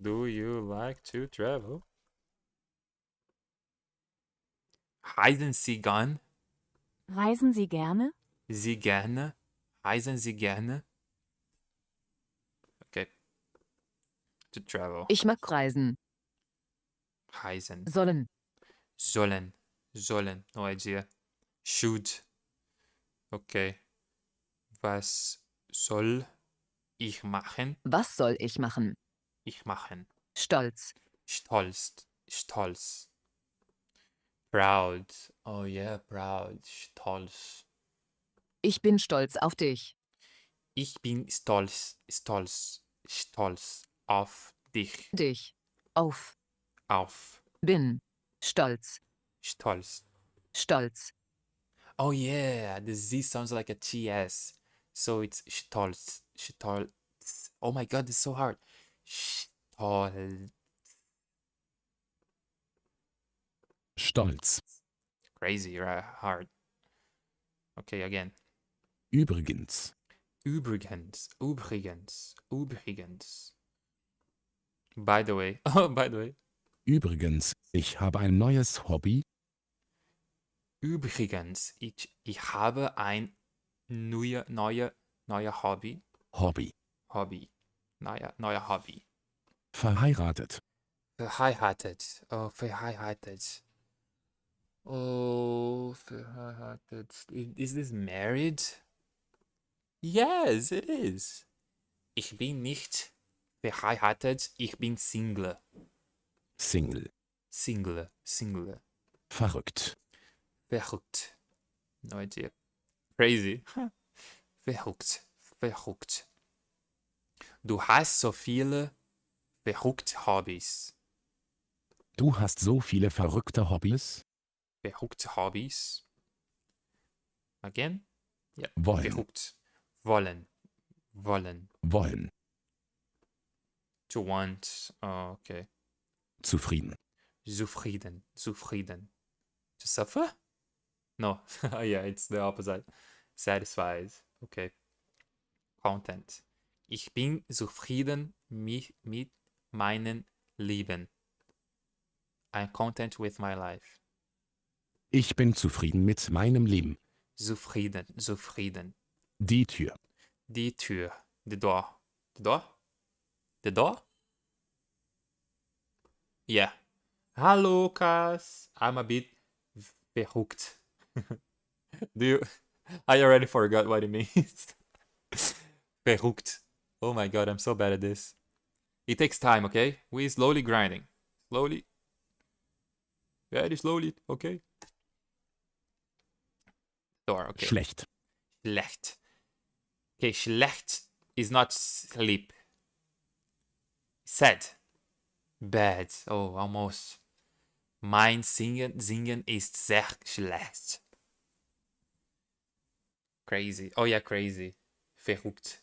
Do you like to travel? Reisen Sie gern? Reisen Sie gerne? Sie gerne? Reisen Sie gerne? Okay. To travel. Ich mag reisen. Reisen. Sollen. Sollen. No idea. Should. Okay. Was soll ich machen? Was soll ich machen? Ich machen. Stolz. Stolz. Proud. Oh yeah, proud. Stolz. Ich bin stolz auf dich. Ich bin stolz auf dich. Dich. Auf. Auf. Bin. Stolz. Stolz. Stolz. Oh yeah, the Z sounds like a TS. So it's stolz. Oh my god, it's so hard. Stolz. Stolz. Crazy, right? Hard. Okay, again. Übrigens. Übrigens. By the way. Oh, by the way. Übrigens, ich habe ein neues Hobby. Übrigens, ich habe ein neuer Hobby. Hobby. Neuer Hobby. Verheiratet. Verheiratet. Oh, verheiratet. Oh, verheiratet. Is this married? Yes, it is. Ich bin nicht verheiratet, ich bin Single. Single. Single. Verrückt. Verrückt. No idea. Crazy. Verrückt. Du hast so viele verrückte Hobbys. Du hast so viele verrückte Hobbys. Verrückte Hobbys. Again? Ja. Wollen. Verrückt. Wollen. Wollen. To want. Oh, okay. Zufrieden. Zufrieden. To suffer? No. Yeah, it's the opposite. Satisfied. Okay. Content. Ich bin zufrieden mit meinem Leben. I'm content with my life. Ich bin zufrieden mit meinem Leben. Zufrieden. Die Tür. Die Tür. The door? Yeah. Hallo, Lukas. I'm a bit verrückt. I already forgot what it means. Verrückt. Oh my god, I'm so bad at this. It takes time, okay? We slowly grinding. Slowly. Very slowly, okay? Door, okay. Schlecht. Schlecht. Okay, schlecht is not sleep. Sad. Bad. Oh, almost. Mein Singen ist sehr schlecht. Crazy. Oh yeah, crazy. Verrückt.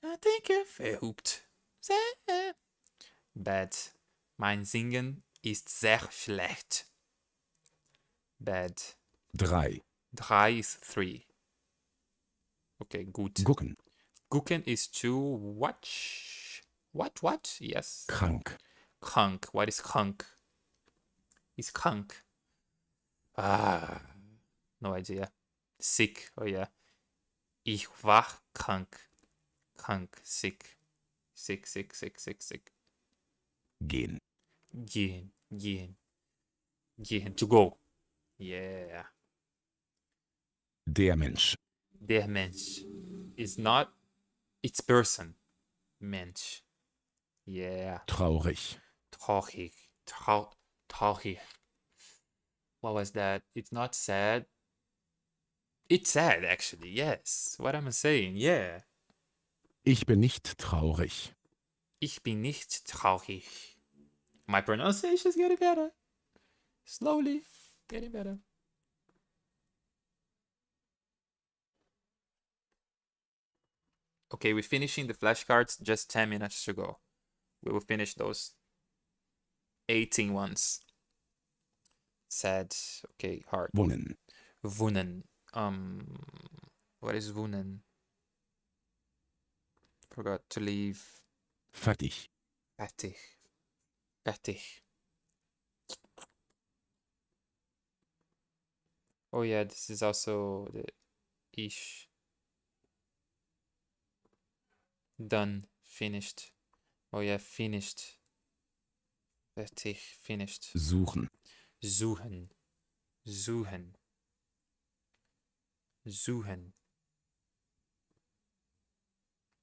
I think you're verrückt. Sehr. Bad. Mein Singen ist sehr schlecht. Bad. 3. 3 is 3. Okay, gut. Gucken. Gucken is to watch. What? Yes. Krank. Krank. What is krank? Is krank. Ah, no idea. Sick. Oh yeah. Ich war krank. Krank. Sick. Sick. Gehen. Gehen. To go. Yeah. Der Mensch. Der Mensch is not. It's person. Mensch. Yeah. Traurig. Traurig. Traurig. What was that? It's not sad. It's sad, actually. Yes. What am I saying? Yeah. Ich bin nicht traurig. Ich bin nicht traurig. My pronunciation is getting better. Slowly getting better. Okay, we're finishing the flashcards just 10 minutes to go. We will finish those 18 ones. Sad. Okay, hard. Wohnen. Wohnen. What is wohnen? Forgot to leave. Fertig. Fertig. Fertig. Oh yeah, this is also the ish. Done. Finished. Oh yeah, finished. Fertig. Finished. Suchen. Suchen. Suchen. Suchen.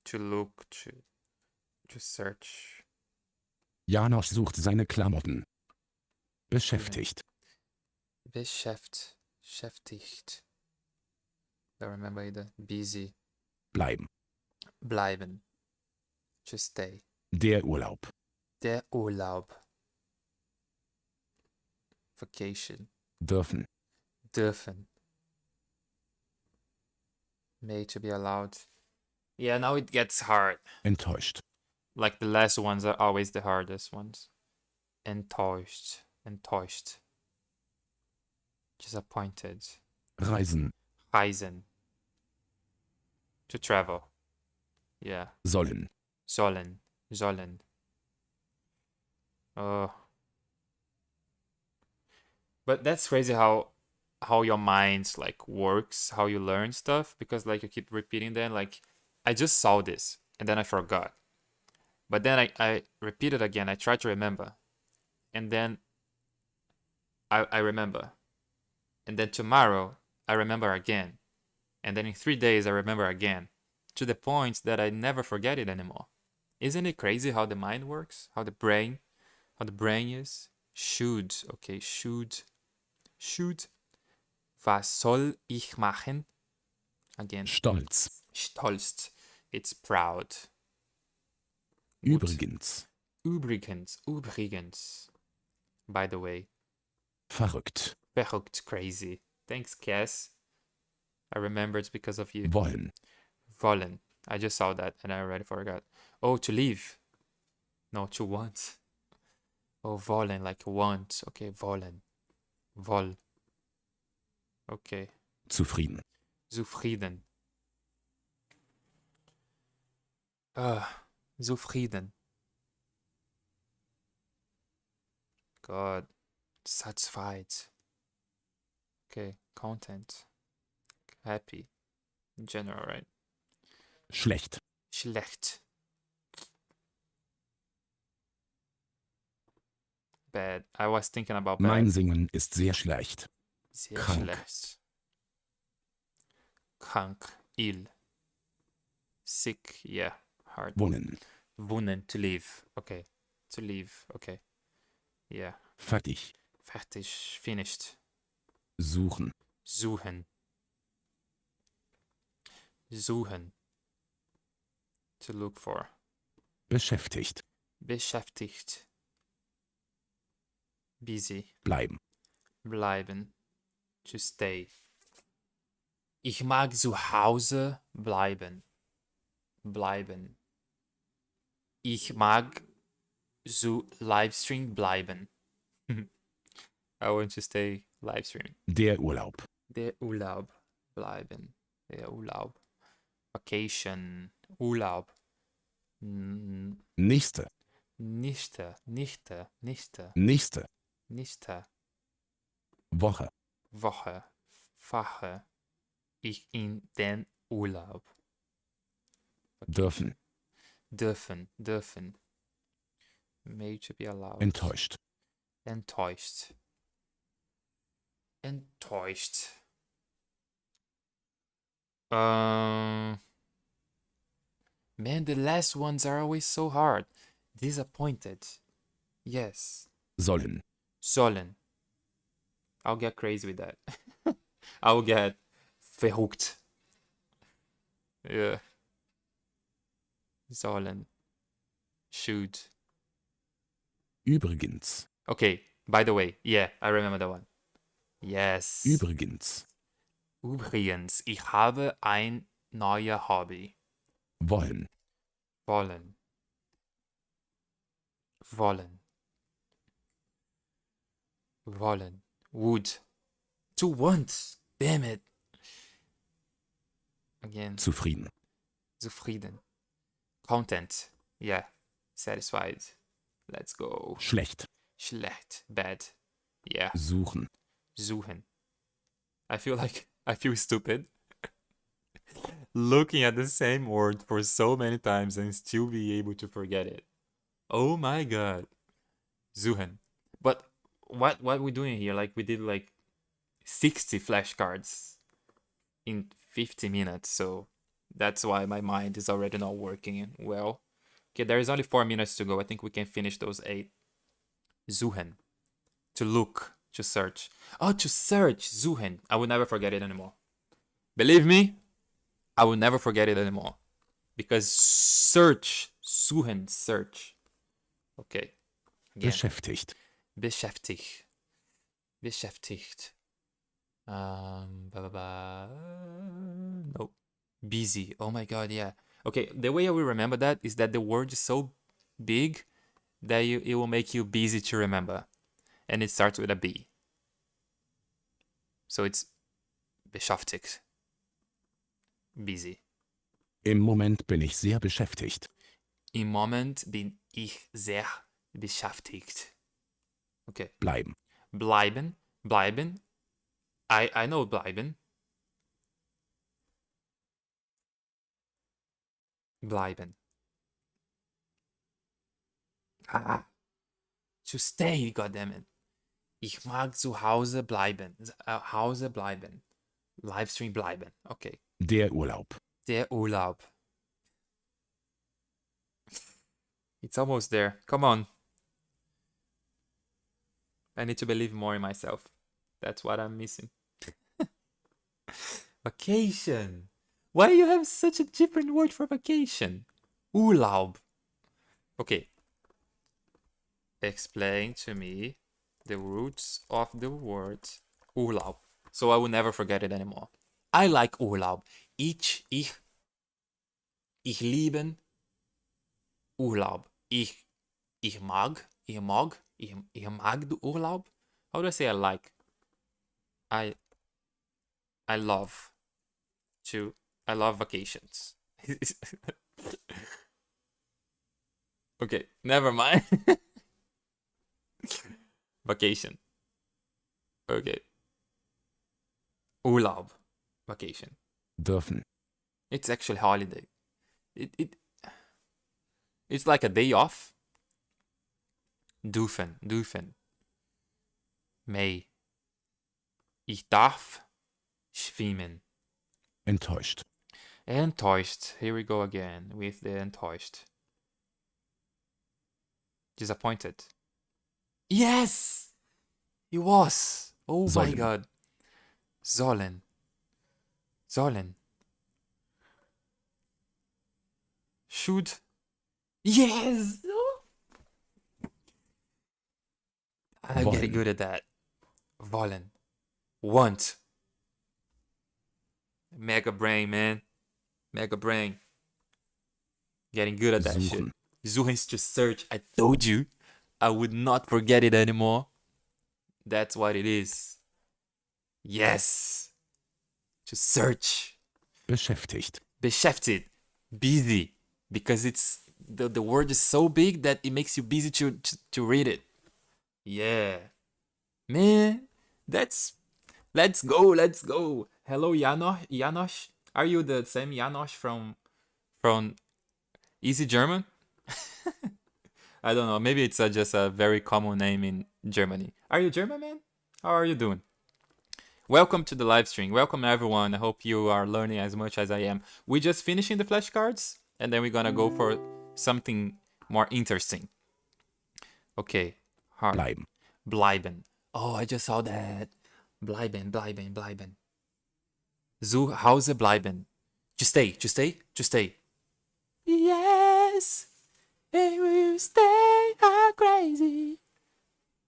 To look, to search. Janosch sucht seine Klamotten. Beschäftigt. Beschäftigt. Don't remember either. Busy. Bleiben. Bleiben. To stay. Der Urlaub. Der Urlaub. Vacation. Dürfen. Dürfen. Made to be allowed. Yeah, now it gets hard. Enttäuscht. Like the last ones are always the hardest ones. Enttäuscht. Enttäuscht. Disappointed. Reisen. Reisen. To travel. Yeah. Sollen. Sollen. Sollen. Oh. But that's crazy how your mind like works, how you learn stuff, because like you keep repeating them. Like I just saw this and then I forgot. But then I repeat it again. I try to remember. And then I remember. And then tomorrow I remember again. And then in 3 days I remember again. To the point that I never forget it anymore. Isn't it crazy how the mind works? How the brain is? Should. Okay, should. Should. Was soll ich machen? Again. Stolz. Stolz. It's proud. Übrigens. Übrigens. By the way. Verrückt. Verrückt, crazy. Thanks, Cass. I remember it's because of you. Wollen. Wollen. I just saw that and I already forgot. Oh, to leave. No, to want. Oh, wollen, like want. Okay, wollen. Woll. Okay. Zufrieden. Zufrieden. Zufrieden. God. Satisfied. Okay, content. Happy. In general, right? Schlecht. Schlecht. Bad. I was thinking about bad. Mein Singen ist sehr schlecht. Sehr Krank. schlecht. Krank. Ill. Sick. Yeah. Hard. Wohnen. Wohnen. To leave. Okay. To leave. Okay. Yeah. Fertig. Fertig. Finished. Suchen. Suchen. Suchen. To look for. Beschäftigt. Beschäftigt. Busy. Bleiben. Bleiben. To stay. Ich mag zu Hause bleiben. Bleiben. Ich mag zu Livestream bleiben. I want to stay livestreaming. Der Urlaub. Der Urlaub bleiben. Der Urlaub. Vacation. Urlaub. Nächste. Nächste. Nächste. Woche. Woche. Fahre ich in den Urlaub. Dürfen. Dürfen. Made to be allowed. Enttäuscht. Enttäuscht. Man, the last ones are always so hard. Disappointed. Yes. Sollen. Sollen. I'll get crazy with that. I'll get Verrückt. Yeah. Sollen. Should. Übrigens. Okay, by the way, yeah, I remember that one. Yes. Übrigens. Übrigens, ich habe ein neues Hobby. Wollen. Wollen. Wollen. Wollen. Would. To want. Damn it. Again. Zufrieden. Zufrieden. Content. Yeah. Satisfied. Let's go. Schlecht. Schlecht. Bad. Yeah. Suchen. Suchen. I feel stupid looking at the same word for so many times and still be able to forget it. Oh my god. Suchen. But what we doing here? Like we did like 60 flashcards in 50 minutes, so that's why my mind is already not working well. Okay, there is only 4 minutes to go. I think we can finish those 8. Suchen. To look. To search. Oh, to search. Suchen. I will never forget it anymore. Believe me, I will never forget it anymore. Because search. Suchen. Search. Okay. Again. Beschäftigt. Beschäftigt. Beschäftigt. No. Busy. Oh my god, yeah. Okay, the way I will remember that is that the word is so big that it will make you busy to remember. And it starts with a B. So it's beschäftigt. Busy. Im Moment bin ich sehr beschäftigt. Im Moment bin ich sehr beschäftigt. Okay. Bleiben. Bleiben. Bleiben. I know bleiben. Bleiben. Ah. To stay, goddammit. Ich mag zu Hause bleiben. Hause bleiben. Livestream bleiben. Okay. Der Urlaub. Der Urlaub. It's almost there. Come on. I need to believe more in myself. That's what I'm missing. Vacation. Why do you have such a different word for vacation? Urlaub. Okay. Explain to me the roots of the word Urlaub. So I will never forget it anymore. I like Urlaub. Ich lieben Urlaub. Ich mag the Urlaub. How do I say I like? I love vacations. Okay, never mind. Vacation. Okay. Urlaub. Vacation. Dürfen. It's actually holiday. It's like a day off. Dürfen. May. Ich darf schwimmen. Enttäuscht. Enttäuscht. Here we go again with the enttäuscht. Disappointed. Yes! It was. Oh my Sollen. god. Sollen. Should. Yes! I'm getting Wollen. good at that. Wollen. Want. Mega brain, man. Mega brain. Getting good at that shit. Suchen. Suchen is to search. I told you I would not forget it anymore. That's what it is. Yes. To search. Beschäftigt. Beschäftigt. Busy. Because it's the word is so big that it makes you busy to read it. Yeah. Man, let's go. Hello, Janosch. Are you the same Janosch from Easy German? I don't know. Maybe it's just a very common name in Germany. Are you German, man? How are you doing? Welcome to the live stream. Welcome, everyone. I hope you are learning as much as I am. We're just finishing the flashcards, and then we're gonna go for something more interesting. Okay. Hard. Bleiben. Bleiben. Oh, I just saw that. Bleiben. Zu Hause bleiben. To stay, to stay, to stay. Yes, it will stay crazy.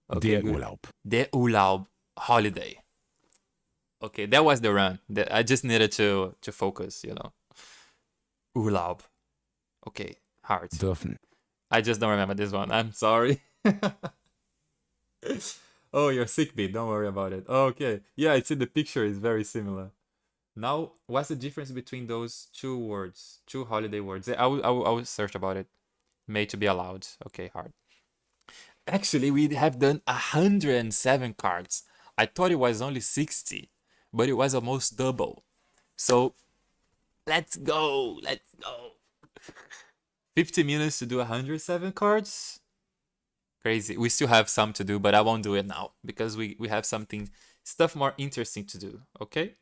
Okay, Der good. Urlaub. Der Urlaub, holiday. Okay, that was the run. I just needed to focus, you know. Urlaub. Okay, hard. Dürfen. I just don't remember this one. I'm sorry. Oh, your sick beat. Don't worry about it. Okay. Yeah, I see the picture is very similar. Now, what's the difference between those two words? Two holiday words. I will search about it. Made to be allowed. Okay, hard. Actually, we have done 107 cards. I thought it was only 60, but it was almost double. So, let's go. Let's go. 50 minutes to do 107 cards? Crazy. We still have some to do, but I won't do it now because we have stuff more interesting to do, okay?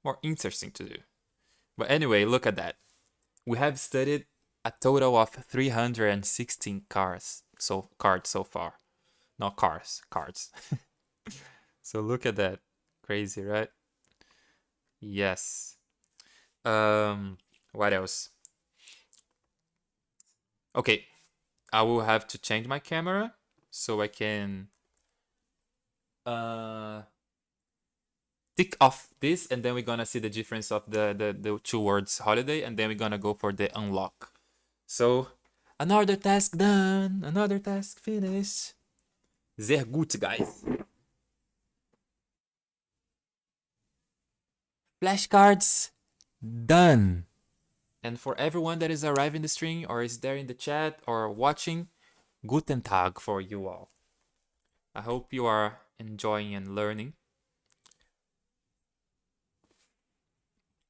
More interesting to do. But anyway, look at that. We have studied a total of 316 cards so far. Not cars, cards. So look at that. Crazy, right? Yes. What else? Okay, I will have to change my camera so I can tick off this, and then we're gonna see the difference of the two words holiday, and then we're gonna go for the unlock. So another task done, another task finished. Sehr gut, guys. Flashcards done. And for everyone that is arriving the stream or is there in the chat or watching, Guten Tag for you all. I hope you are enjoying and learning.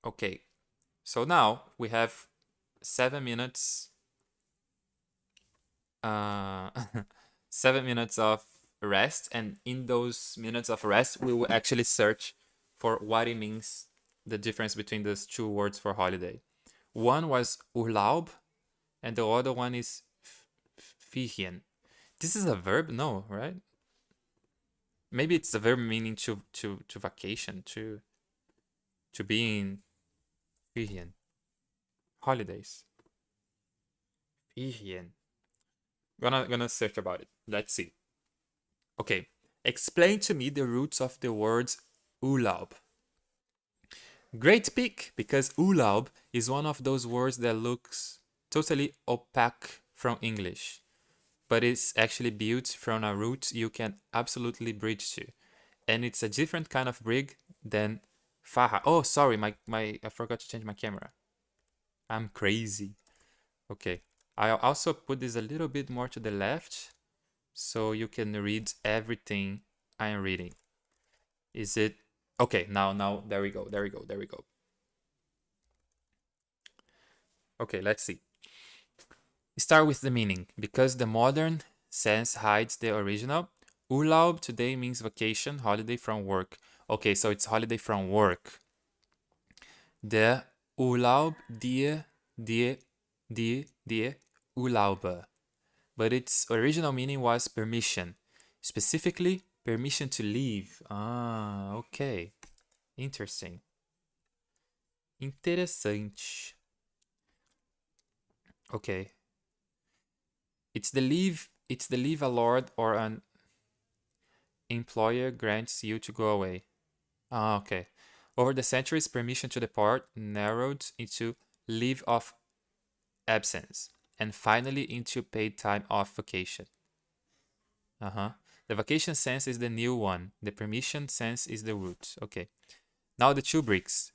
Okay, so now we have 7 minutes. 7 minutes of rest, and in those minutes of rest, we will actually search for what it means, the difference between those two words for holiday. One was Urlaub, and the other one is Ferien. This is a verb? No, right? Maybe it's a verb meaning to vacation, to be in Ferien. Holidays. Ferien. Gonna search about it. Let's see. Okay. Explain to me the roots of the words Urlaub. Great pick, because Urlaub is one of those words that looks totally opaque from English, but it's actually built from a root you can absolutely bridge to, and it's a different kind of bridge than Faha. Oh, sorry, I forgot to change my camera. I'm crazy. Okay, I'll also put this a little bit more to the left so you can read everything I'm reading. Is it okay? Now there we go. Okay, let's see. Start with the meaning. Because the modern sense hides the original, Urlaub today means vacation, holiday from work. Okay, so it's holiday from work. Der Urlaub, die Urlaube. But its original meaning was permission. Specifically, permission to leave. Ah, okay. Interesting. Interessante. Okay. It's the leave a lord or an employer grants you to go away. Ah, okay. Over the centuries, permission to depart narrowed into leave of absence, and finally into paid time off vacation. The vacation sense is the new one. The permission sense is the root. Okay. Now the two bricks.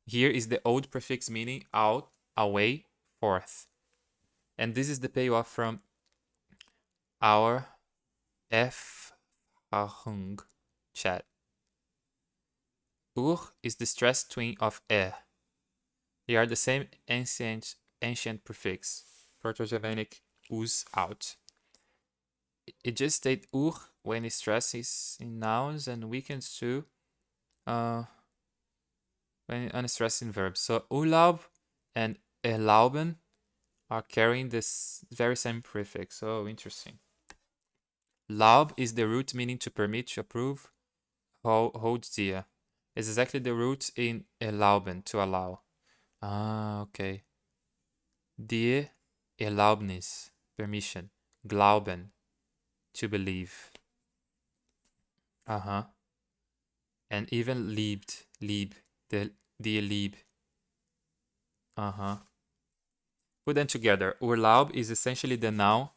Here is the old prefix meaning out, away, forth. And this is the payoff from our Erfahrung chat. Is the stressed twin of They are the same ancient prefix. Proto-Germanic us out. It just states when it stresses in nouns and weakens to when unstressed in verbs. So Urlaub and erlauben are carrying this very same prefix. Oh, interesting. Laub is the root meaning to permit, to approve, hold dear. is exactly the root in erlauben, to allow. Ah, okay. Die Erlaubnis, permission. Glauben, to believe. Uh-huh. And even liebt, lieb, die lieb. Uh-huh. Put them together. Urlaub is essentially the noun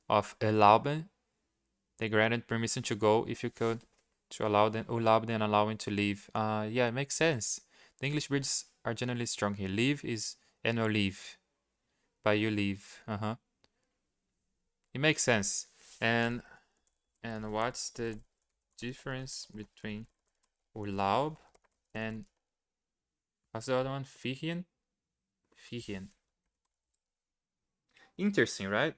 of erlauben, the granted permission to go, if you could, to allow them, urlauben, allowing to leave. Yeah, it makes sense. The English words are generally strong here. Leave is and or leave. By you leave. Uh-huh. It makes sense. And what's the difference between Urlaub and what's the other one? Ferien? Ferien. Interesting, right?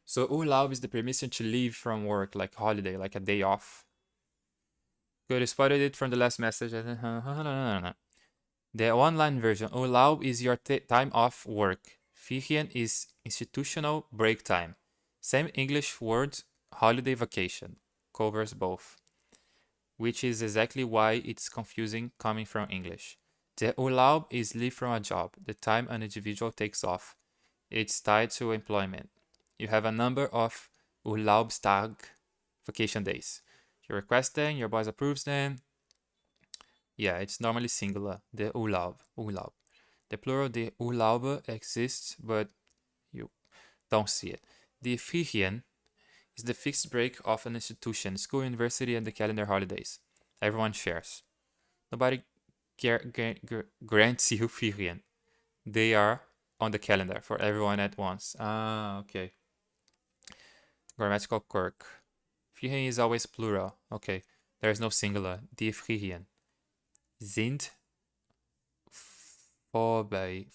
So Urlaub is the permission to leave from work, like holiday, like a day off. Good, I spotted it from the last message. The online version, Urlaub is your time off work. Ferien is institutional break time. Same English word, holiday vacation. Covers both. Which is exactly why it's confusing coming from English. The Urlaub is leave from a job, the time an individual takes off. It's tied to employment. You have a number of Urlaubstag, vacation days. You request them, your boss approves them. Yeah, it's normally singular, the Urlaub. The plural, the Urlaube, exists, but you don't see it. The Ferien is the fixed break of an institution, school, university, and the calendar holidays. Everyone shares. Nobody grants you Ferien. They are on the calendar for everyone at once. Ah, okay. Grammatical quirk. Ferien is always plural. Okay. There is no singular. Die Ferien sind vorbei.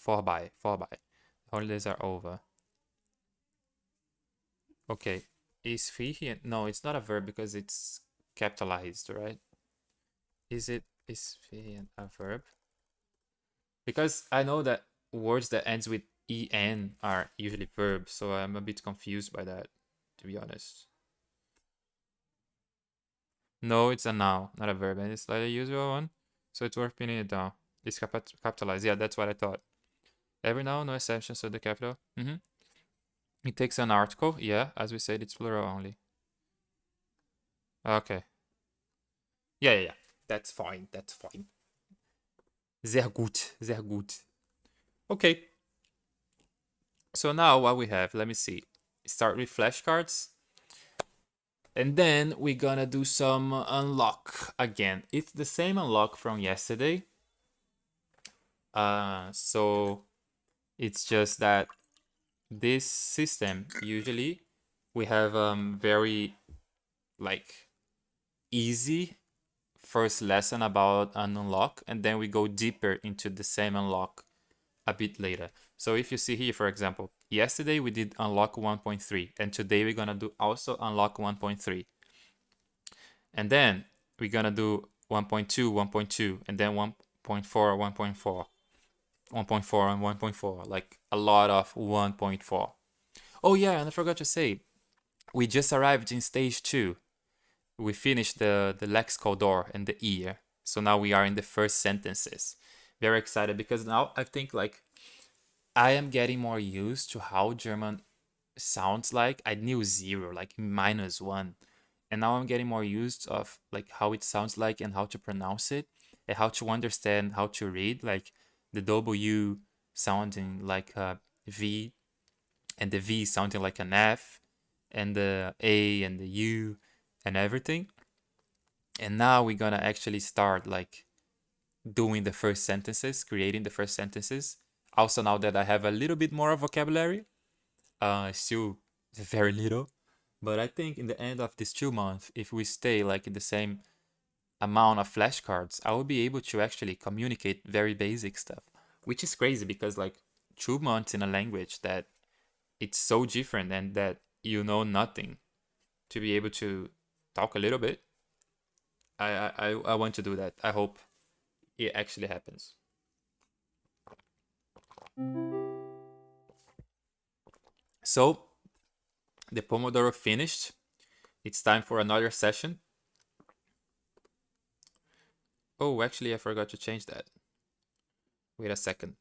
Holidays are over. Okay. Is Ferien? No, it's not a verb because it's capitalized, right? Is Ferien a verb? Because I know that words that ends with en are usually verbs, so I'm a bit confused by that, to be honest. No, it's a noun, not a verb, and it's like a usual one, so it's worth pinning it down. It's capitalized. Yeah, that's what I thought. Every noun, no exception, so the capital. It takes an article. Yeah, as we said, it's plural only. Okay. Yeah. That's fine. Sehr gut. Okay. So now what we have, let me see. Start with flashcards. And then we're gonna do some unlock again. It's the same unlock from yesterday. So it's just that this system, usually we have very like easy first lesson about an unlock, and then we go deeper into the same unlock a bit later. So if you see here, for example, yesterday we did unlock 1.3, and today we're gonna do also unlock 1.3. And then we're gonna do 1.2, 1.2, and then 1.4, 1.4, 1.4, and 1.4, like a lot of 1.4. Oh yeah, and I forgot to say, we just arrived in stage 2. We finished the lexical door and the ear. So now we are in the first sentences. Very excited because now I think like I am getting more used to how German sounds like. I knew 0, like -1. And now I'm getting more used of like how it sounds like and how to pronounce it and how to understand how to read, like the W sounding like a V and the V sounding like an F and the A and the U and everything. And now we're gonna actually start like doing the first sentences, creating the first sentences. Also, now that I have a little bit more vocabulary, still very little, but I think in the end of this 2 month, if we stay like in the same amount of flashcards, I will be able to actually communicate very basic stuff, which is crazy because like 2 months in a language that it's so different and that you know nothing, to be able to talk a little bit. I want to do that. I hope it actually happens. So the Pomodoro finished. It's time for another session. Oh, actually, I forgot to change that. Wait a second.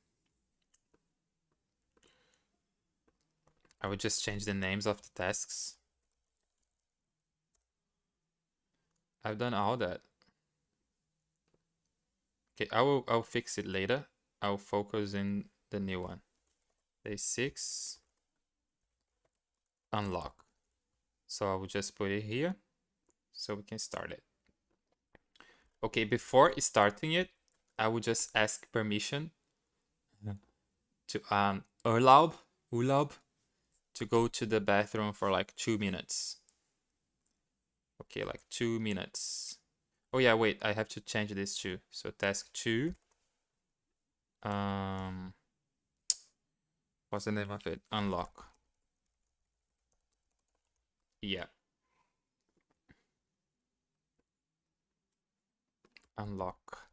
I would just change the names of the tasks. I've done all that. Okay, I'll fix it later. I'll focus in the new one. Day 6. Unlock. So I will just put it here so we can start it. Okay, before starting it, I will just ask permission to Urlaub to go to the bathroom for like 2 minutes. Okay, like 2 minutes. Oh yeah, wait, I have to change this too. So task 2. What's the name of it? Unlock. Yeah. Unlock.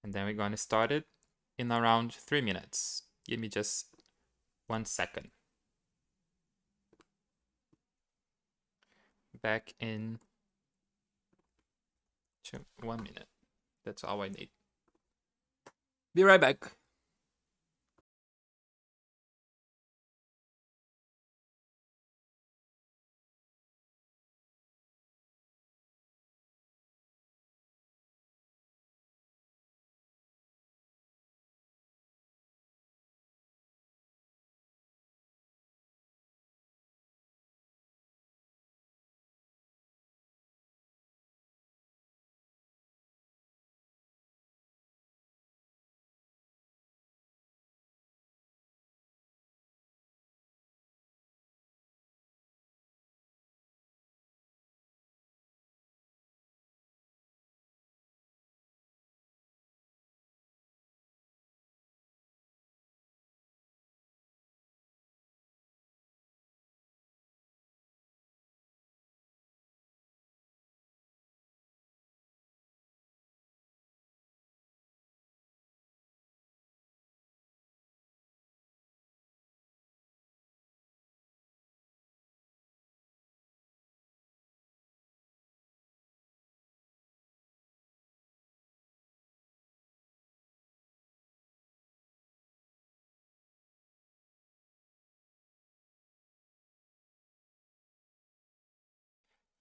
And then we're gonna start it in around 3 minutes. Give me just 1 second. Back in 1 minute. That's all I need. Be right back.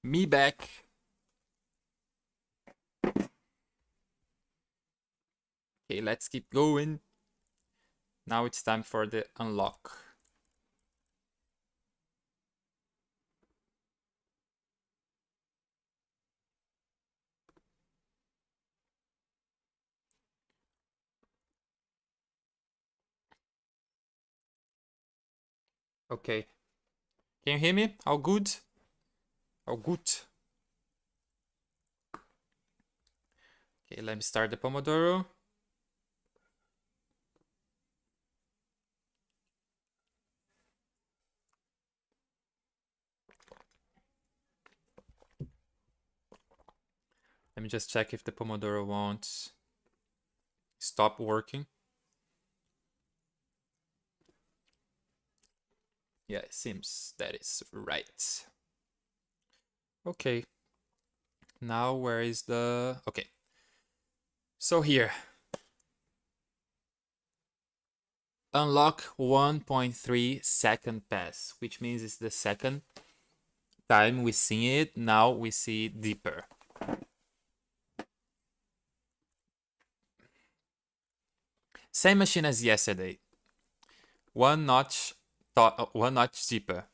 Me back. Okay, let's keep going. Now it's time for the unlock. Okay. Can you hear me? All good? All good. Okay, let me start the Pomodoro. Let me just check if the Pomodoro won't stop working. Yeah, it seems that is right. Okay. Now where is the... Okay. So here. Unlock 1.3 second pass, which means it's the second time we see it. Now we see deeper. Same machine as yesterday. One notch deeper.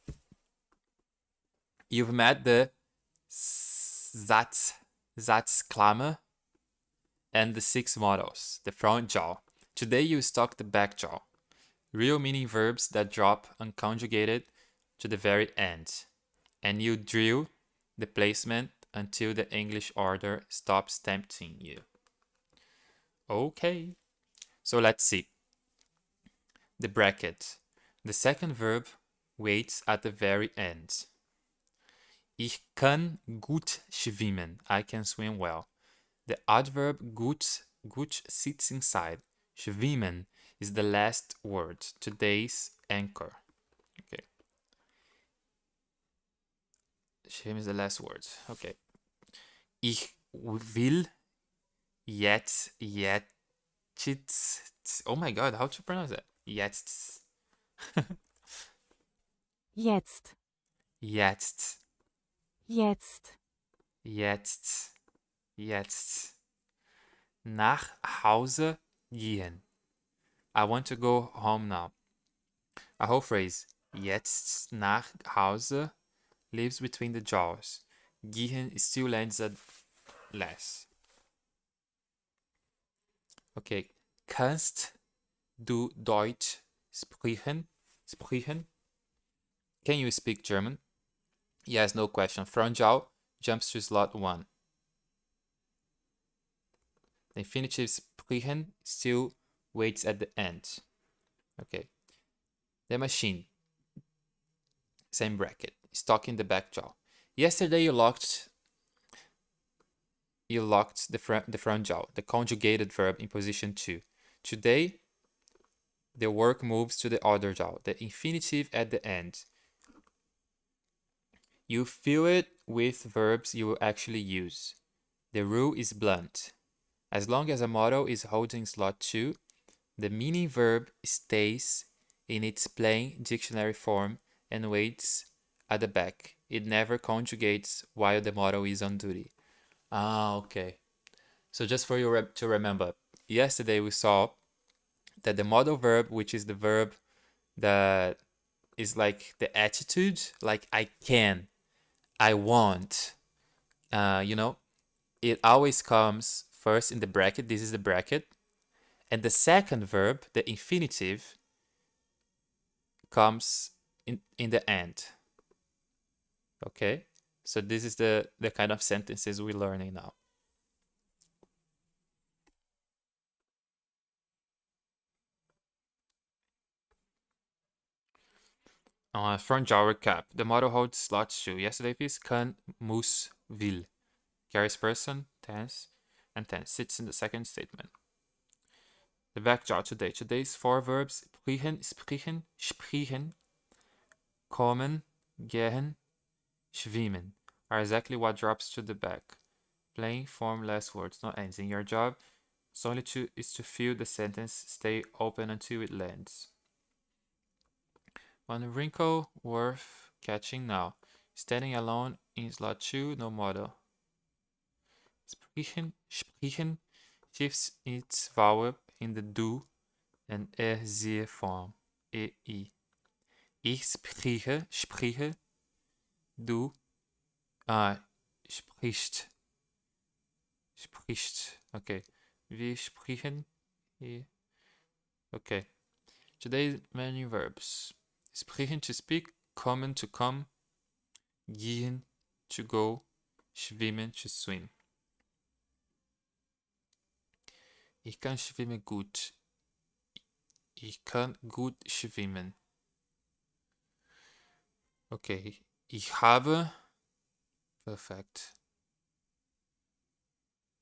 You've met the Satzklammer and the 6 models, the front jaw. Today you stock the back jaw. Real meaning verbs that drop unconjugated to the very end. And you drill the placement until the English order stops tempting you. Okay, so let's see. The bracket. The second verb waits at the very end. Ich kann gut schwimmen. I can swim well. The adverb gut sits inside. Schwimmen is the last word, today's anchor. Okay. Schwimmen is the last word. Okay. Ich will Jetzt. Oh my god, how to pronounce that? Jetzt. Jetzt. Jetzt. Jetzt. Jetzt. Jetzt. Nach Hause gehen. I want to go home now. A whole phrase. Jetzt nach Hause lives between the jaws. Gehen still lands at last. Okay. Kannst du Deutsch sprechen? Sprechen? Can you speak German? Yes, no question. Frontal jumps to slot 1. The infinitive sprechen still waits at the end. Okay. The machine. Same bracket. Stuck in the back jaw. Yesterday you locked the front jaw, the conjugated verb in position 2. Today the work moves to the other jaw, the infinitive at the end. You fill it with verbs you will actually use. The rule is blunt. As long as a modal is holding slot 2, the meaning verb stays in its plain dictionary form and waits at the back. It never conjugates while the modal is on duty. Ah, okay. So just for you to remember, yesterday we saw that the modal verb, which is the verb that is like the attitude, like I can, I want, it always comes first in the bracket. This is the bracket. And the second verb, the infinitive, comes in the end. Okay? So this is the kind of sentences we're learning now. Front jaw recap. The model holds slots 2. Yesterday piece kann, muss, will. Carries person, tense, and tense. Sits in the second statement. The back jaw today. Today's 4 verbs sprechen, sprechen, kommen, gehen, schwimmen are exactly what drops to the back. Plain form less words, not ending. Your job is to fill the sentence, stay open until it lands. One wrinkle worth catching now. Standing alone in slot 2, no model. Sprechen shifts its vowel in the du and sie form. E-I. Ich spreche, du, spricht. Okay. Wir sprechen. Okay. Today's many verbs. Sprechen to speak, kommen to come, gehen to go, schwimmen to swim. Ich kann schwimmen gut. Ich kann gut schwimmen. Okay. Ich habe. Perfekt.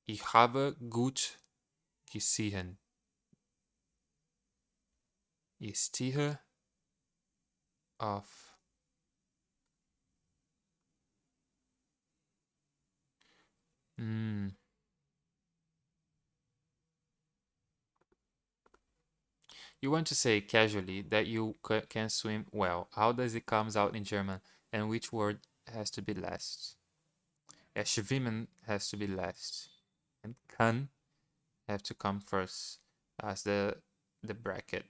Ich habe gut gesehen. Ich stehe auf. You want to say casually that you can swim well. How does it comes out in German? And which word has to be last? Yeah, schwimmen has to be last. And kann have to come first as the bracket.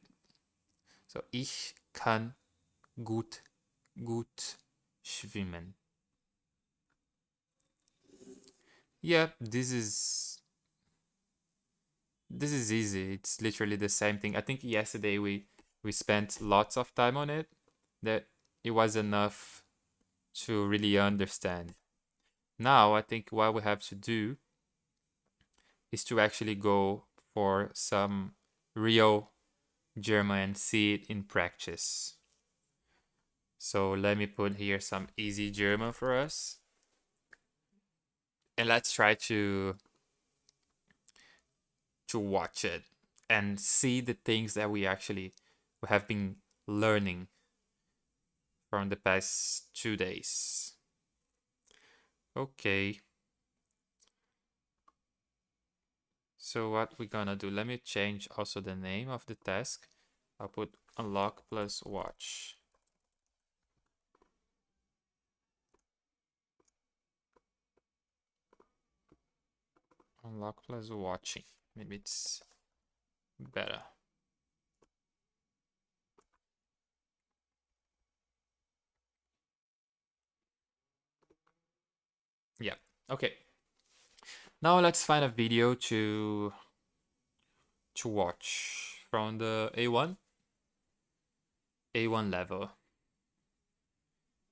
So ich kann gut schwimmen. Yeah, this is easy. It's literally the same thing. I think yesterday we spent lots of time on it, that it was enough to really understand. Now I think what we have to do is to actually go for some real German and see it in practice. So let me put here some easy German for us. And let's try to watch it and see the things that we have been learning from the past 2 days. Okay. So what we're gonna do, let me change also the name of the task. I'll put unlock plus watch. Unlock plus watching. Maybe it's better. Yeah, okay. Now let's find a video to watch from the A1 level.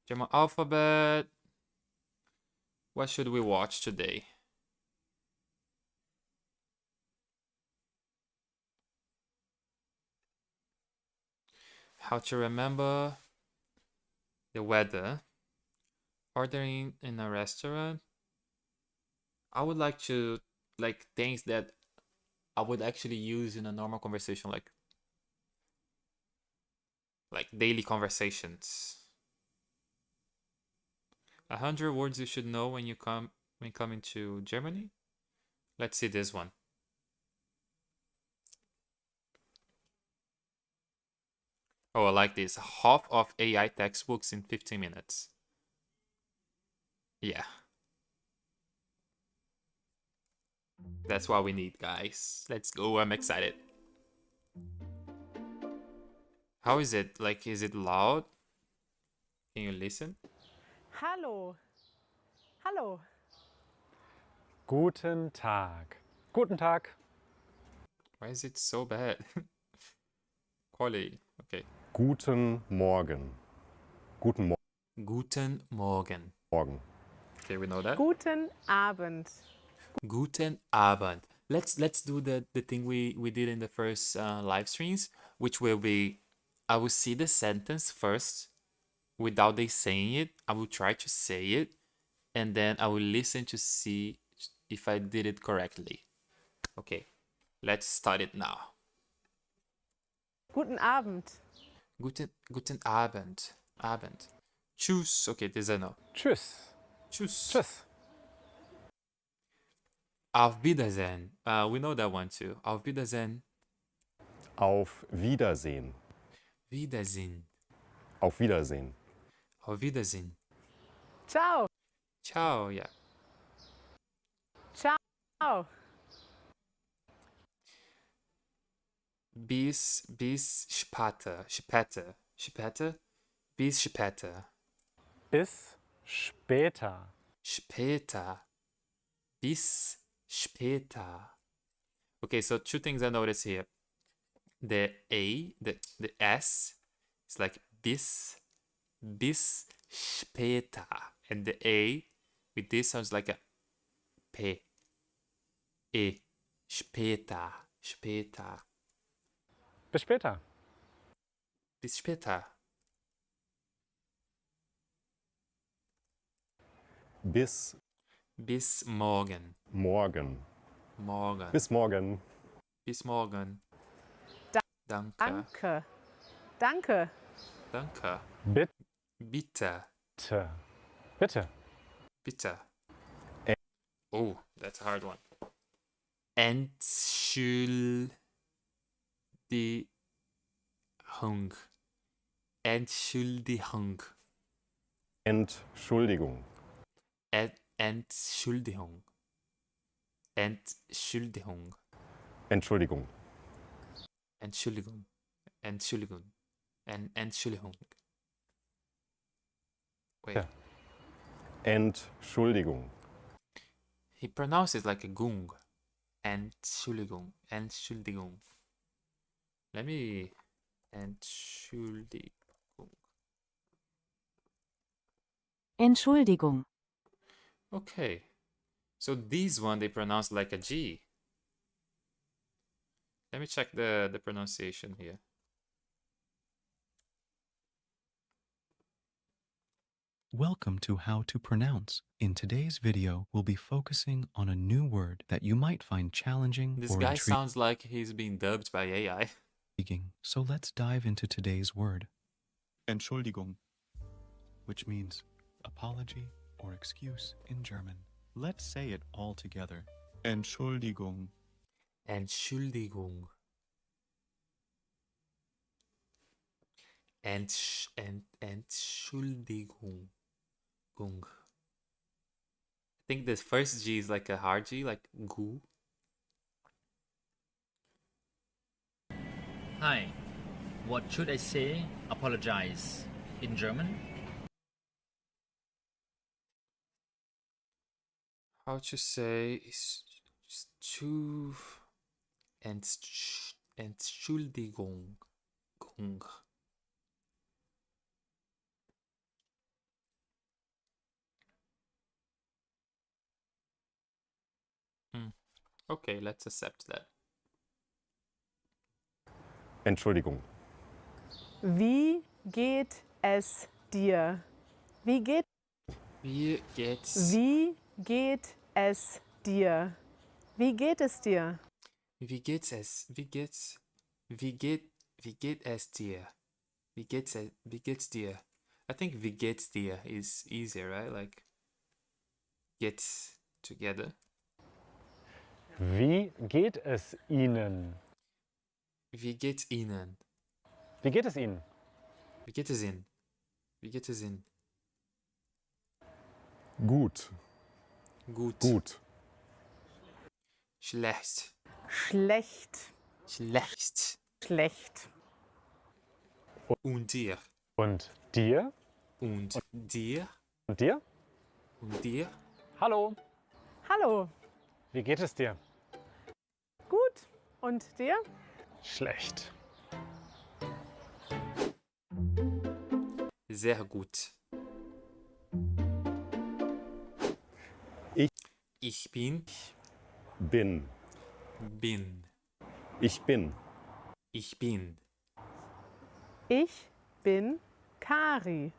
German alphabet. What should we watch today? How to remember the weather. Ordering in a restaurant. I would like to things that I would actually use in a normal conversation, like daily conversations. 100 words you should know when coming to Germany. Let's see this one. Oh, I like this. Half of AI textbooks in 15 minutes. Yeah. That's what we need, guys. Let's go. I'm excited. How is it? Like, is it loud? Can you listen? Hallo. Hallo. Guten Tag. Guten Tag. Why is it so bad? Quality. Okay. Guten Morgen. Guten Guten Morgen. Morgen. Okay, we know that. Guten Abend. Guten Abend. Let's do the thing we did in the first live streams, which will be, I will see the sentence first without they saying it. I will try to say it, and then I will listen to see if I did it correctly. Okay, let's start it now. Guten Abend. Guten Abend. Abend. Tschüss. Okay, this I know. Tschüss. Tschüss. Tschüss. Auf Wiedersehen. We know that one too. Auf Wiedersehen. Auf Wiedersehen. Wiedersehen. Auf Wiedersehen. Auf Wiedersehen. Ciao. Ciao. Yeah. Ciao. Bis später. Später. Später. Bis später. Bis später. Später. Bis später. Okay, so two things I notice here. The A, the S, is like bis später. And the A with this sounds like a P. E. Später. Später. Bis später. Bis später. Bis morgen. Morgen. Morgen. Bis morgen. Bis morgen. Danke. Danke. Danke. Danke. Bitte. Bitte. Bitte. Bitte. Oh, that's a hard one. Entschuldigung. Entschuldigung. Entschuldigung. Entschuldigung. Entschuldigung. Entschuldigung. Entschuldigung. Entschuldigung. Entschuldigung. Wait. Ja. Entschuldigung. He pronounces like a gung. Entschuldigung. Entschuldigung. Let me. Entschuldigung. Entschuldigung. Okay. So this one they pronounce like a G. Let me check the pronunciation here. Welcome to How to Pronounce. In today's video, we'll be focusing on a new word that you might find challenging This or guy sounds like he's being dubbed by AI. intriguing. So let's dive into today's word. Entschuldigung, which means apology or excuse in German. Let's say it all together. Entschuldigung. Entschuldigung. Entschuldigung. Gung. I think this first G is like a hard G, like gu. Hi, what should I say? Apologize in German? How to say is zu Entschuldigung. Gung. Okay, let's accept that. Entschuldigung. Wie geht es dir? Wie geht Wie geht's? Wie geht es dir? Wie geht es dir? Wie geht's es? Wie geht es dir? Wie geht's dir? I think wie geht's dir is easier, right? Like gets together. Wie geht es Ihnen? Wie geht's Ihnen? Wie geht es Ihnen? Wie geht es Ihnen? Wie geht es Ihnen? Gut. Gut. Gut. Schlecht. Schlecht. Schlecht. Schlecht. Und dir? Und dir? Und dir? Und dir? Und dir? Hallo. Hallo. Wie geht es dir? Gut. Und dir? Schlecht. Sehr gut. Ich- Ich bin. Bin. Bin. Ich bin. Ich bin. Ich bin Kari.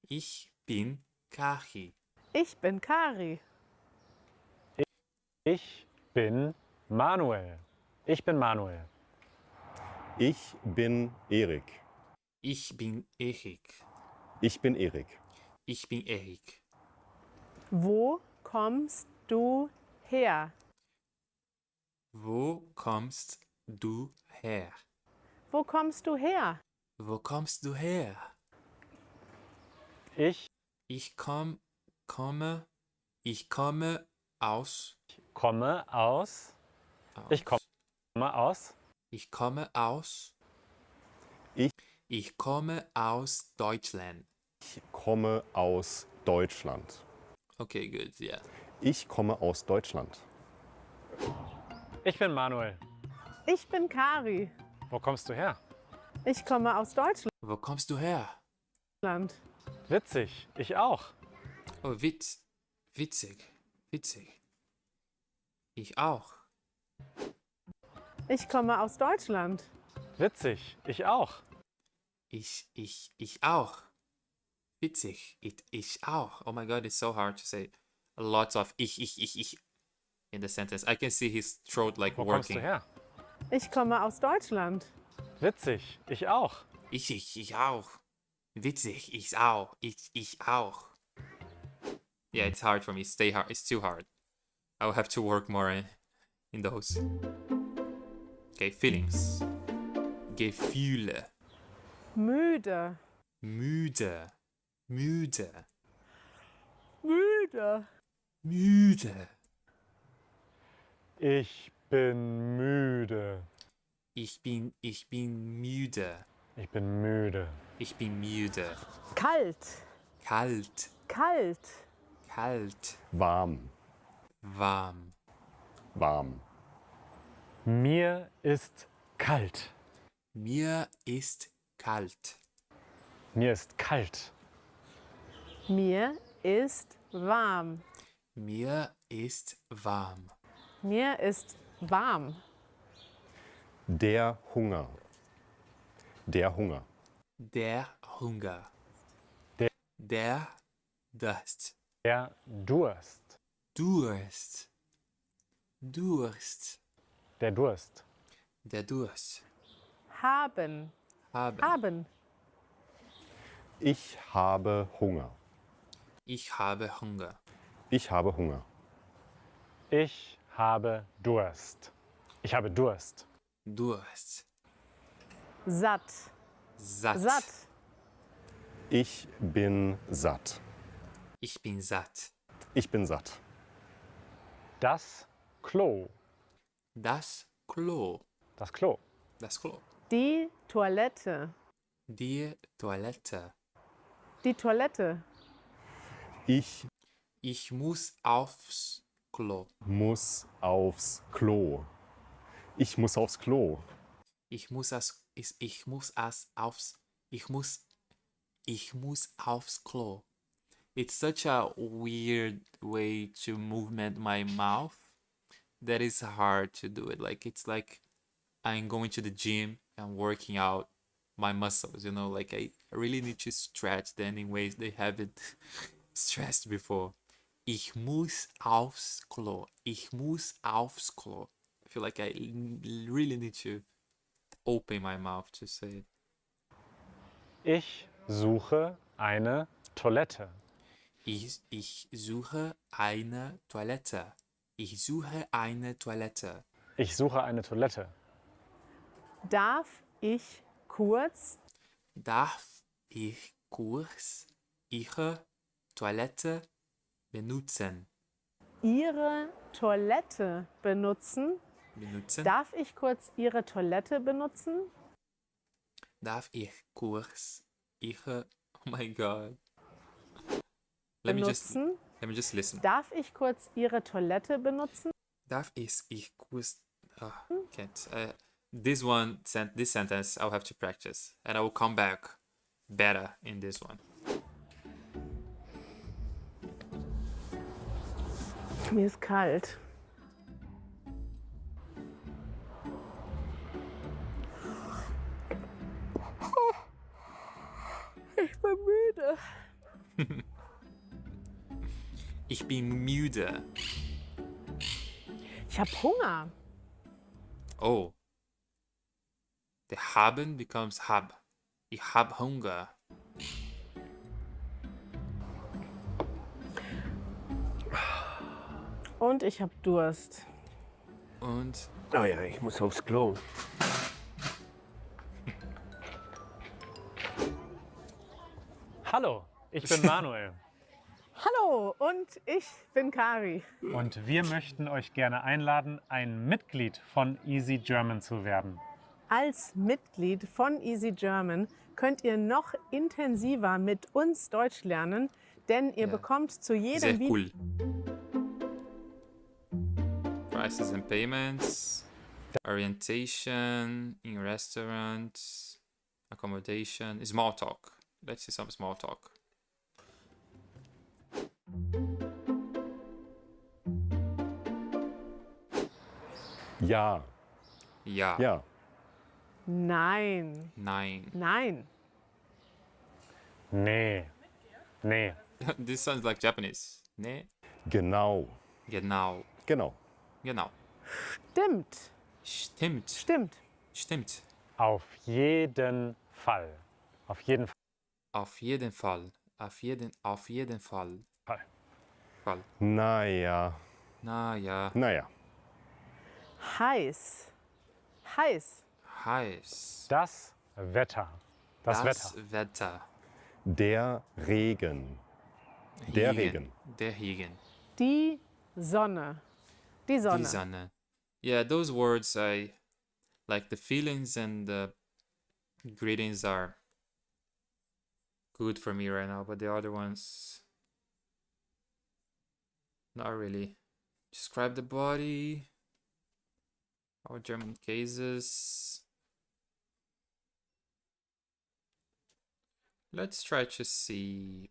Ich bin Kachi. Ich bin Kari. Ich bin Manuel. Ich bin Manuel. Ich bin Erik. Ich bin Erik. Ich bin Erik. Ich bin Erik. Wo kommst du her? Wo kommst du her? Wo kommst du her? Wo kommst du her? Ich Ich komme aus. komme aus. Ich komme aus. Ich komme aus. Ich- Ich komme aus Deutschland. Ich komme aus Deutschland. Okay, good, yeah. Ich komme aus Deutschland. Ich bin Manuel. Ich bin Kari. Wo kommst du her? Ich komme aus Wo kommst du her? Deutschland. Witzig. Ich auch. Oh, witzig. Ich auch. Ich komme aus Deutschland. Witzig. Ich auch. Ich auch. Witzig. Ich auch. Oh my god, it's so hard to say. Lots of ich in the sentence. I can see his throat like Wo kommst du working. her? Ich komme aus Deutschland. Witzig. Ich auch. Ich auch. Witzig. Ich auch. Ich auch. Yeah, it's hard for me. It's too hard. I'll have to work more in those. Okay, feelings. Gefühle. Müde. Müde. Müde. Müde. Ich bin müde. Ich bin müde. Ich bin müde. Ich bin müde. Kalt. Kalt. Warm. Warm. Warm. Mir ist kalt. Mir ist kalt. Mir ist kalt. Mir ist warm. Mir ist warm. Mir ist warm. Der Hunger. Der Hunger. Der Hunger. Der Durst. Der Durst. Durst. Der Durst. Der Durst. Haben. Haben. Ich habe Hunger. Ich habe Hunger. Ich habe Hunger. Ich habe Durst. Ich habe Durst. Durst. Satt. Satt. Satt. Ich bin satt. Ich bin satt. Ich bin satt. Das Klo. Das Klo. Das Klo. Das Klo. Die Toilette. Die Toilette. Die Toilette. Ich Ich muss aufs Klo. muss aufs Klo. Ich muss aufs Klo. Ich muss aufs Klo. It's such a weird way to movement my mouth that is hard to do it. Like it's like I'm going to the gym and working out my muscles, you know, like I really need to stretch them in ways they haven't stretched before. Ich muss aufs Klo. Ich muss aufs Klo. I feel like I really need to open my mouth to say it. Ich suche eine Toilette. Ich suche eine Toilette. Ich suche eine Toilette. Ich suche eine Toilette. Darf ich kurz Darf ich kurz Ihre Toilette benutzen? Ihre Toilette benutzen? Benutzen? Darf ich kurz Ihre Toilette benutzen? Darf ich kurz Ihre... Oh my God. Let me just listen. Darf ich kurz Ihre Toilette benutzen? Darf ich kurz... Oh, can't. This sentence I'll have to practice. And I will come back better in this one. Mir ist kalt. Ich bin müde. Ich bin müde. Ich habe Hunger. Oh. The haben becomes hab. Ich hab Hunger. Und ich habe Durst. Und Oh ja, ich muss aufs Klo. Hallo, ich bin Manuel. Hallo, und ich bin Kari. Und wir möchten euch gerne einladen, ein Mitglied von Easy German zu werden. Als Mitglied von Easy German könnt ihr noch intensiver mit uns Deutsch lernen, denn ihr Ja. bekommt zu jedem sehr Video cool. Prices and payments, orientation in restaurants, accommodation, small talk. Let's see some small talk. Ja. Ja. Ja. Nein, Nein. nein. Nee. Nee. This sounds like Japanese. Ne? Genau. Genau. Genau. Genau. Stimmt, Stimmt. stimmt. Stimmt. Auf jeden Fall. Auf jeden Fall. Auf jeden Fall. Auf jeden Fall. Fall. Naja. Naja. Naja. Heiß, heiß. Heiß. Das Wetter. Das Wetter. Wetter. Der Regen. Der Regen. Der Regen. Die Sonne, die Die Sonne. Sonne. Yeah, those words I like. The feelings and the greetings are good for me right now, but the other ones not really. Describe the body. Our German cases. Let's try to see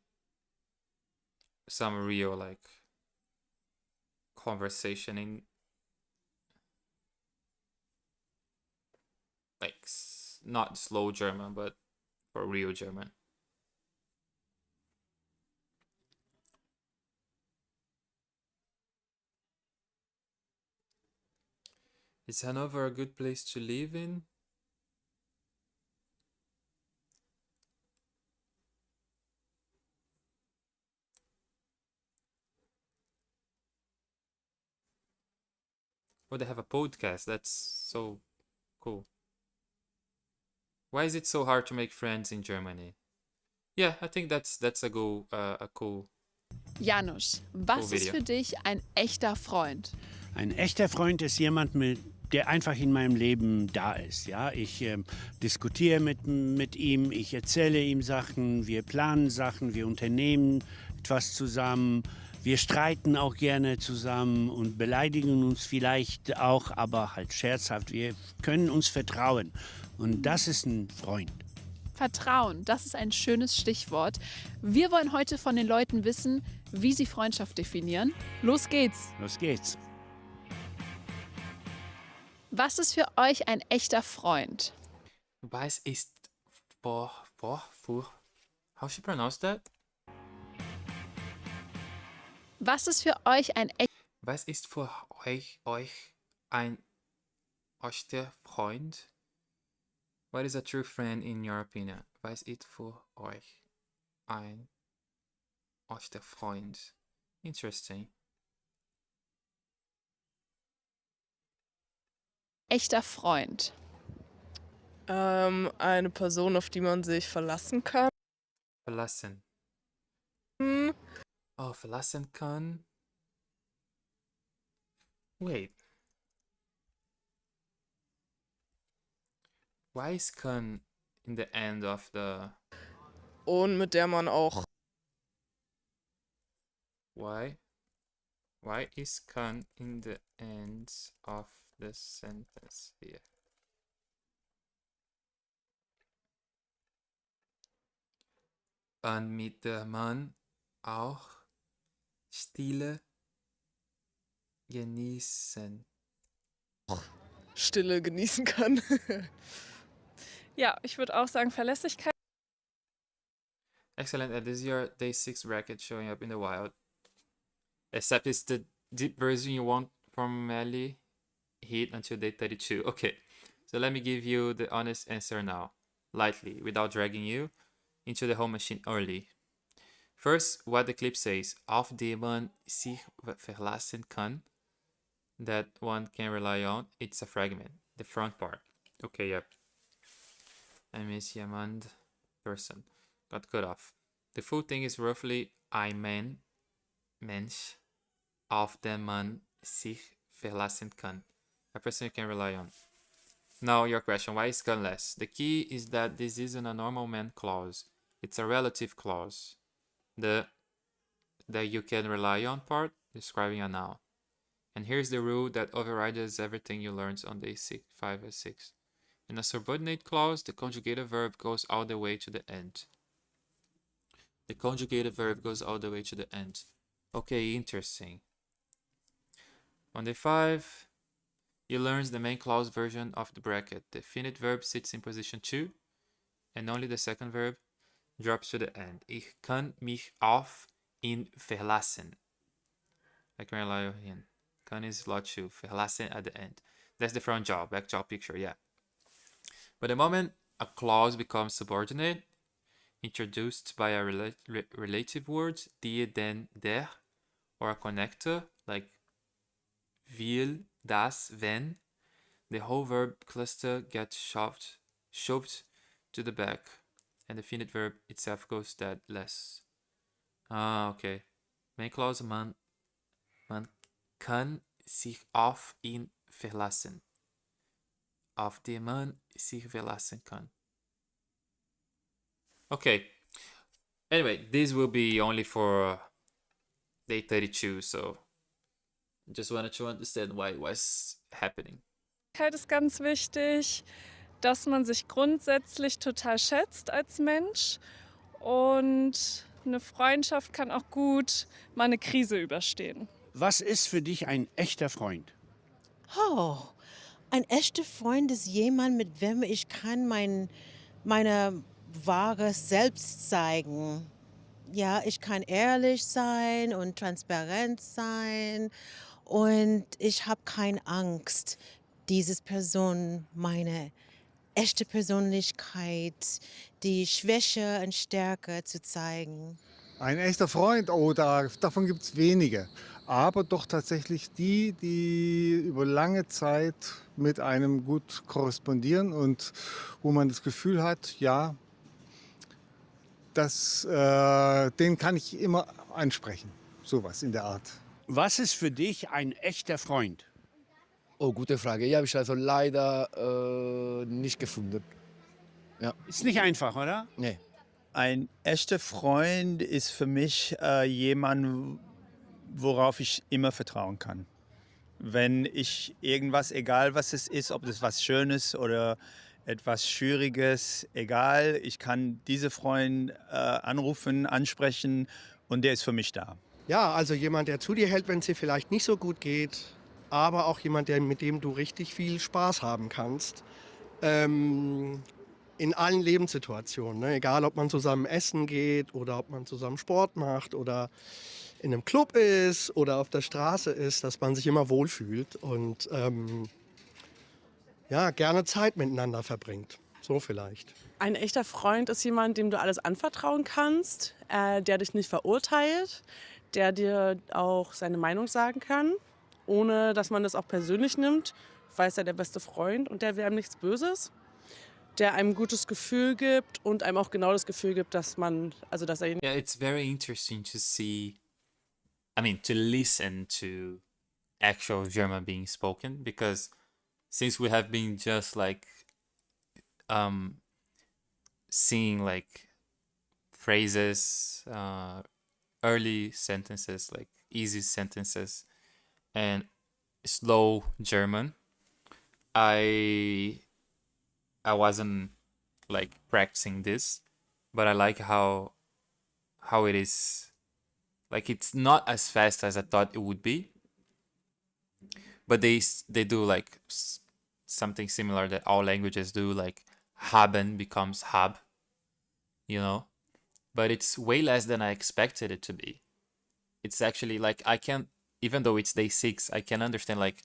some real like conversation in like not slow German, but for real German. Is Hanover a good place to live in? Oh, they have a podcast. That's so cool. Why is it so hard to make friends in Germany? Yeah, I think that's a cool Janusz, was ist video. für dich ein echter Freund? Ein echter Freund ist jemand, der einfach in meinem Leben da ist. Ja? Ich diskutiere mit ihm, ich erzähle ihm Sachen, wir planen Sachen, wir unternehmen etwas zusammen, wir streiten auch gerne zusammen und beleidigen uns vielleicht auch, aber halt scherzhaft. Wir können uns vertrauen und das ist ein Freund. Vertrauen, das ist ein schönes Stichwort. Wir wollen heute von den Leuten wissen, wie sie Freundschaft definieren. Los geht's! Los geht's. Was ist für euch ein echter Freund? Was ist for how should you pronounce that? Was ist für euch ein Was ist für euch ein echter Freund? What is a true friend in your opinion? Was ist für euch ein echter Freund? Interesting. echter Freund? Eine Person, auf die man sich verlassen kann. Verlassen. Oh, verlassen kann. Wait. Why is kann in the end of the... Und mit der man auch... Why? Why is kann in the end of the sentence here? Und mit der man auch Stille genießen. Stille genießen kann. Ja, ich würde auch sagen Verlässlichkeit. Excellent. This is your day 6 bracket showing up in the wild. Except it's the deep version you want from Melly hit until day 32. Okay, so let me give you the honest answer now. Lightly, without dragging you into the whole machine early. First, what the clip says. Auf die man sich verlassen kann. That one can rely on. It's a fragment. The front part. Okay, yep. I miss jemand person. Got cut off. The full thing is roughly ein Mensch, auf den man sich verlassen kann. A person you can rely on. Now your question, why is can less? The key is that this isn't a normal man clause. It's a relative clause. The you can rely on part describing a noun. And here's the rule that overrides everything you learned on day 5 and 6. In a subordinate clause, the conjugated verb goes all the way to the end. The conjugated verb goes all the way to the end. Okay, interesting. On day 5, you learn the main clause version of the bracket. The finite verb sits in position 2, and only the second verb drops to the end. Ich kann mich auf ihn verlassen. I can rely on him. Kann is lot 2, verlassen at the end. That's the front jaw, back jaw picture, yeah. But the moment a clause becomes subordinate, introduced by a relative word, die, den, der, or a connector like will, das, wenn, the whole verb cluster gets shoved to the back, and the finite verb itself goes that less. Ah, okay. Main clause, man kann sich auf ihn verlassen. Auf den man sich verlassen kann. Okay. Anyway, this will be only for day 32, so just wanted to understand why it was happening. Ist ganz wichtig, dass man sich grundsätzlich total schätzt als Mensch und eine Freundschaft kann auch gut mal eine Krise überstehen. Was ist für dich ein echter Freund? Oh, ein echter Freund ist jemand, mit wem ich kann meine wahre Selbst zeigen. Ja, ich kann ehrlich sein und transparent sein und ich habe keine Angst, diese Person, meine echte Persönlichkeit, die Schwäche und Stärke zu zeigen. Ein echter Freund, oh, davon gibt es wenige. aber doch tatsächlich die, die über lange Zeit mit einem gut korrespondieren und wo man das Gefühl hat, ja, den kann ich immer ansprechen. Sowas in der Art. Was ist für dich ein echter Freund? Oh, gute Frage. Die habe ich also leider nicht gefunden. Ja. Ist nicht einfach, oder? Nee. Ein echter Freund ist für mich jemand, worauf ich immer vertrauen kann. Wenn ich irgendwas, egal was es ist, ob das was Schönes oder etwas Schwieriges, egal, ich kann diese Freund anrufen, ansprechen und der ist für mich da. Ja, also jemand, der zu dir hält, wenn es dir vielleicht nicht so gut geht, aber auch jemand, mit dem du richtig viel Spaß haben kannst. In allen Lebenssituationen, ne? Egal, ob man zusammen essen geht oder ob man zusammen Sport macht oder in einem Club ist oder auf der Straße ist, dass man sich immer wohlfühlt und ja, gerne Zeit miteinander verbringt. So vielleicht. Ein echter Freund ist jemand, dem du alles anvertrauen kannst, der dich nicht verurteilt, der dir auch seine Meinung sagen kann, ohne dass man das auch persönlich nimmt, weil es ja der beste Freund und der will einem nichts Böses, der einem ein gutes Gefühl gibt und einem auch genau das Gefühl gibt, dass man, also dass er... Yeah, it's very interesting to see, I mean, to listen to actual German being spoken, because since we have been just like seeing like phrases, early sentences, like easy sentences, and slow German, I wasn't like practicing this, but I like how it is, like it's not as fast as I thought it would be, but they do like something similar that all languages do, like haben becomes hab, you know, but it's way less than I expected it to be. It's actually like I can, even though it's day 6, I can understand like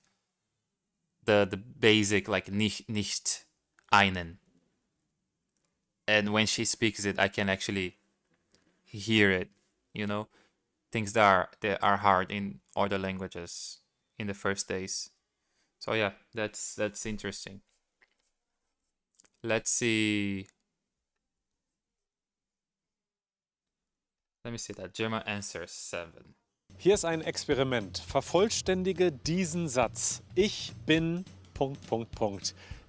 the basic like nicht einen, and when she speaks it, I can actually hear it, you know, things that are hard in other languages in the first days. So yeah, that's interesting. Let's see. Let me see that. German answer 7. Hier ist ein Experiment. Vervollständige diesen Satz. Ich bin...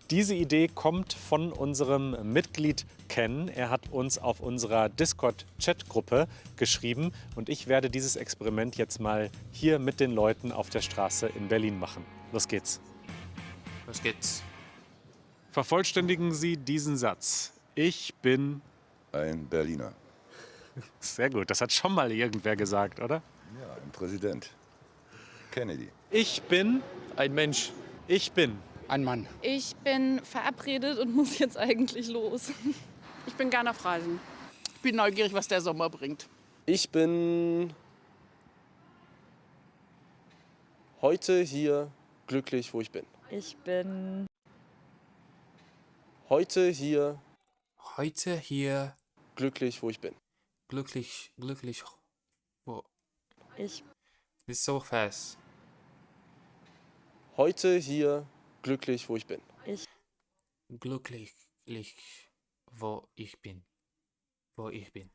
Diese Idee kommt von unserem Mitglied Ken. Er hat uns auf unserer Discord-Chat-Gruppe geschrieben und ich werde dieses Experiment jetzt mal hier mit den Leuten auf der Straße in Berlin machen. Los geht's. Los geht's. Vervollständigen Sie diesen Satz. Ich bin... Ein Berliner. Sehr gut, das hat schon mal irgendwer gesagt, oder? Ja, ein Präsident. Kennedy. Ich bin... Ein Mensch. Ich bin... Ein Mann. Ich bin verabredet und muss jetzt eigentlich los. Ich bin gerne auf Reisen. Ich bin neugierig, was der Sommer bringt. Ich bin heute hier glücklich, wo ich bin. Ich bin heute hier glücklich, wo ich bin. Glücklich, wo... Ich... This is so fast. Heute hier glücklich, wo ich bin. Ich... Glücklich, wo ich bin. Wo ich bin.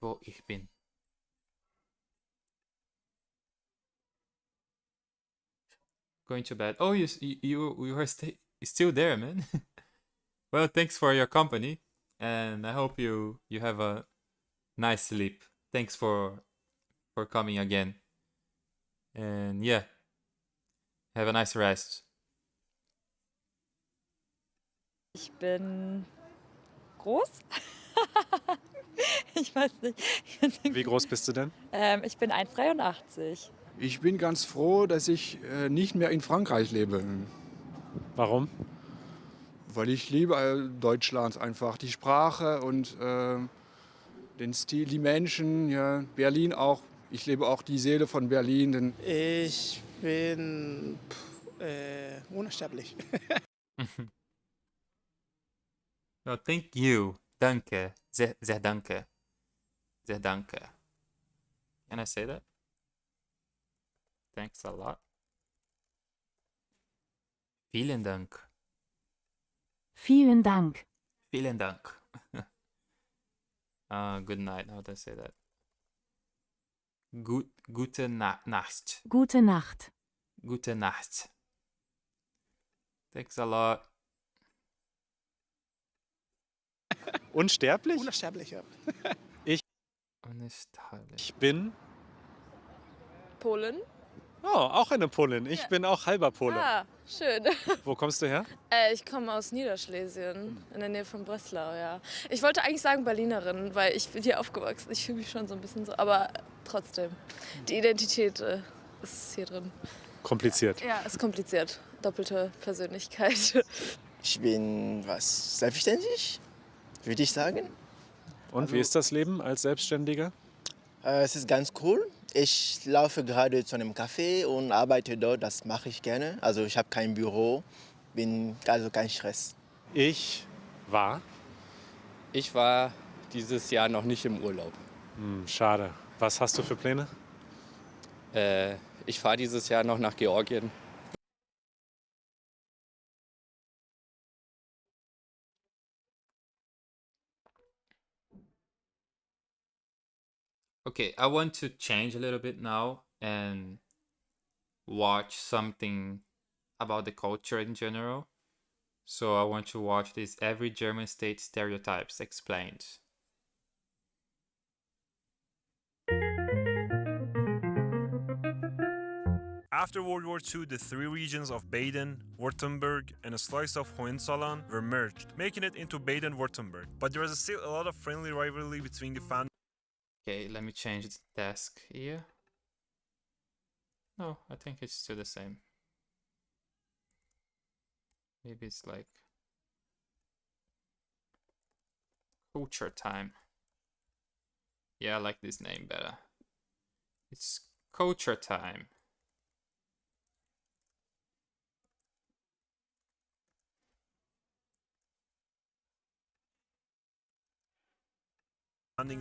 Wo ich bin. Going to bed. Oh, you are still there, man. Well, thanks for your company, and I hope you have a nice sleep. Thanks for coming again, and yeah, have a nice rest. Ich bin groß. Ich weiß nicht. Wie groß bist du denn? Ich bin 1,83. Ich bin ganz froh, dass ich nicht mehr in Frankreich lebe. Warum? Weil ich liebe Deutschland einfach, die Sprache und den Stil, die Menschen, ja, Berlin auch. Ich lebe auch die Seele von Berlin. Denn Ich bin unsterblich. No, thank you. Danke. Sehr danke. Sehr danke. Can I say that? Thanks a lot. Vielen Dank. Vielen Dank. Vielen Dank. Good night. How do I say that? Gute Nacht. Gute Nacht. Gute Nacht. Thanks a lot. Unsterblich? Unsterblich, ja. Ich bin... Polen? Oh, auch eine Polin. Ich bin auch halber Pole. Ah, schön. Wo kommst du her? Ich komme aus Niederschlesien, in der Nähe von Breslau, ja. Ich wollte eigentlich sagen Berlinerin, weil ich bin hier aufgewachsen. Ich fühle mich schon so ein bisschen so, aber trotzdem. Die Identität ist hier drin. Kompliziert. Ja, ist kompliziert. Doppelte Persönlichkeit. Ich bin selbstständig, würde ich sagen. Und wie ist das Leben als Selbstständiger? Es ist ganz cool. Ich laufe gerade zu einem Café und arbeite dort. Das mache ich gerne. Also ich habe kein Büro, bin also kein Stress. Ich war dieses Jahr noch nicht im Urlaub. Schade. Was hast du für Pläne? Ich fahre dieses Jahr noch nach Georgien. Okay, I want to change a little bit now and watch something about the culture in general. So I want to watch this Every German State Stereotypes Explained. After World War II, the three regions of Baden, Württemberg, and a slice of Hohenzollern were merged, making it into Baden-Württemberg. But there was still a lot of friendly rivalry between the founding. Okay, let me change the task here. No, I think it's still the same. Maybe it's like culture time. Yeah, I like this name better. It's culture time.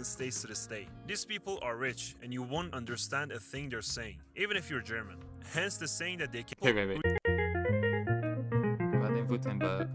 States to this day. These people are rich and you won't understand a thing they're saying, even if you're German. Hence the saying that they can... Wait. Baden-Württemberg.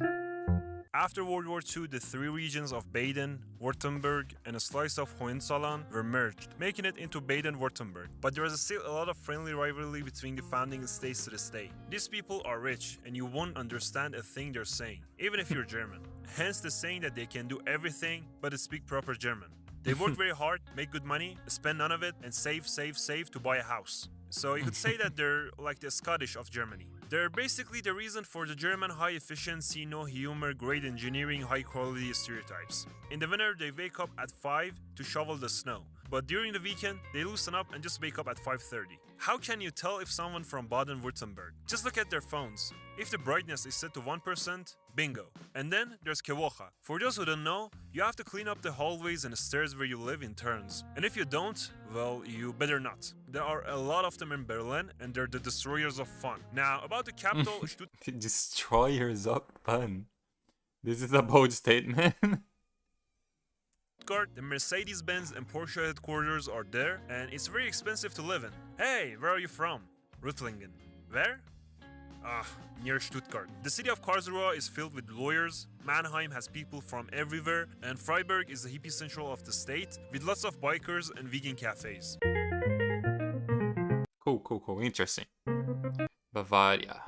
After World War II, the three regions of Baden, Württemberg, and a slice of Hohenzollern were merged, making it into Baden-Württemberg. But there is still a lot of friendly rivalry between the founding states to this day. These people are rich and you won't understand a thing they're saying, even if you're German. Hence the saying that they can do everything but speak proper German. They work very hard, make good money, spend none of it, and save to buy a house. So you could say that they're like the Scottish of Germany. They're basically the reason for the German high efficiency, no humor, great engineering, high quality stereotypes. In the winter, they wake up at 5 to shovel the snow. But during the weekend, they loosen up and just wake up at 5:30. How can you tell if someone from Baden-Württemberg? Just look at their phones. If the brightness is set to 1%, bingo. And then there's Kewocha. For those who don't know, you have to clean up the hallways and the stairs where you live in turns. And if you don't, well, you better not. There are a lot of them in Berlin, and they're the destroyers of fun. Now, about the capital, The destroyers of fun. This is a bold statement. Stuttgart, the Mercedes-Benz and Porsche headquarters are there, and it's very expensive to live in. Hey, where are you from? Ruttlingen. Where? Near Stuttgart. The city of Karlsruhe is filled with lawyers, Mannheim has people from everywhere, and Freiburg is the hippie central of the state, with lots of bikers and vegan cafes. Cool. Interesting. Bavaria.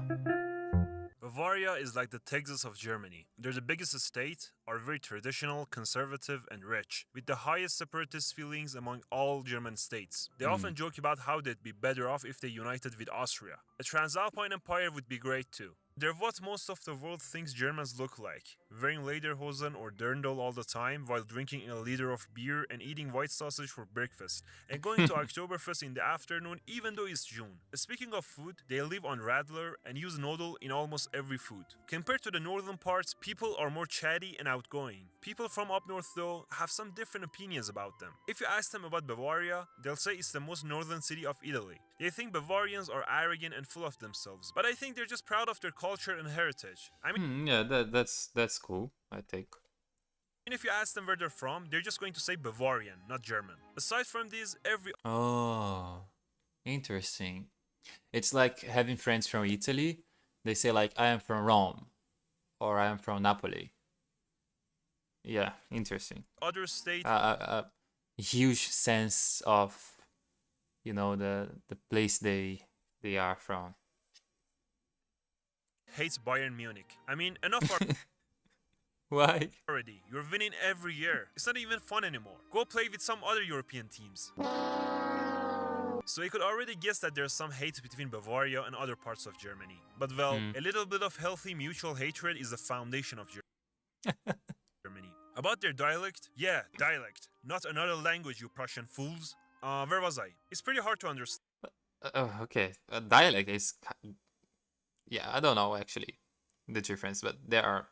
Bavaria is like the Texas of Germany. They're the biggest state, are very traditional, conservative, and rich, with the highest separatist feelings among all German states. They often joke about how they'd be better off if they united with Austria. A Transalpine Empire would be great too. They're what most of the world thinks Germans look like, wearing lederhosen or dirndl all the time while drinking a liter of beer and eating white sausage for breakfast, and going to Oktoberfest in the afternoon even though it's June. Speaking of food, they live on Radler and use noodle in almost every food. Compared to the northern parts, people are more chatty and outgoing. People from up north though have some different opinions about them. If you ask them about Bavaria, they'll say it's the most northern city of Italy. They think Bavarians are arrogant and full of themselves, but I think they're just proud of their culture and heritage. I mean, Yeah, that's cool, I think. and if you ask them where they're from, they're just going to say Bavarian, not German. Aside from this, Oh, interesting. It's like having friends from Italy. They say like, I am from Rome or I am from Napoli. Yeah, interesting. Other state Huge sense of, you know, the place they are from. hates Bayern Munich. I mean, enough Why? already. You're winning every year. It's not even fun anymore. Go play with some other European teams. So you could already guess that there's some hate between Bavaria and other parts of Germany. But well, a little bit of healthy mutual hatred is the foundation of Germany. About their dialect? Yeah, dialect. Not another language, you Prussian fools. Where was I? It's pretty hard to understand. Oh, okay. Dialect is... Yeah, I don't know actually the difference, but there are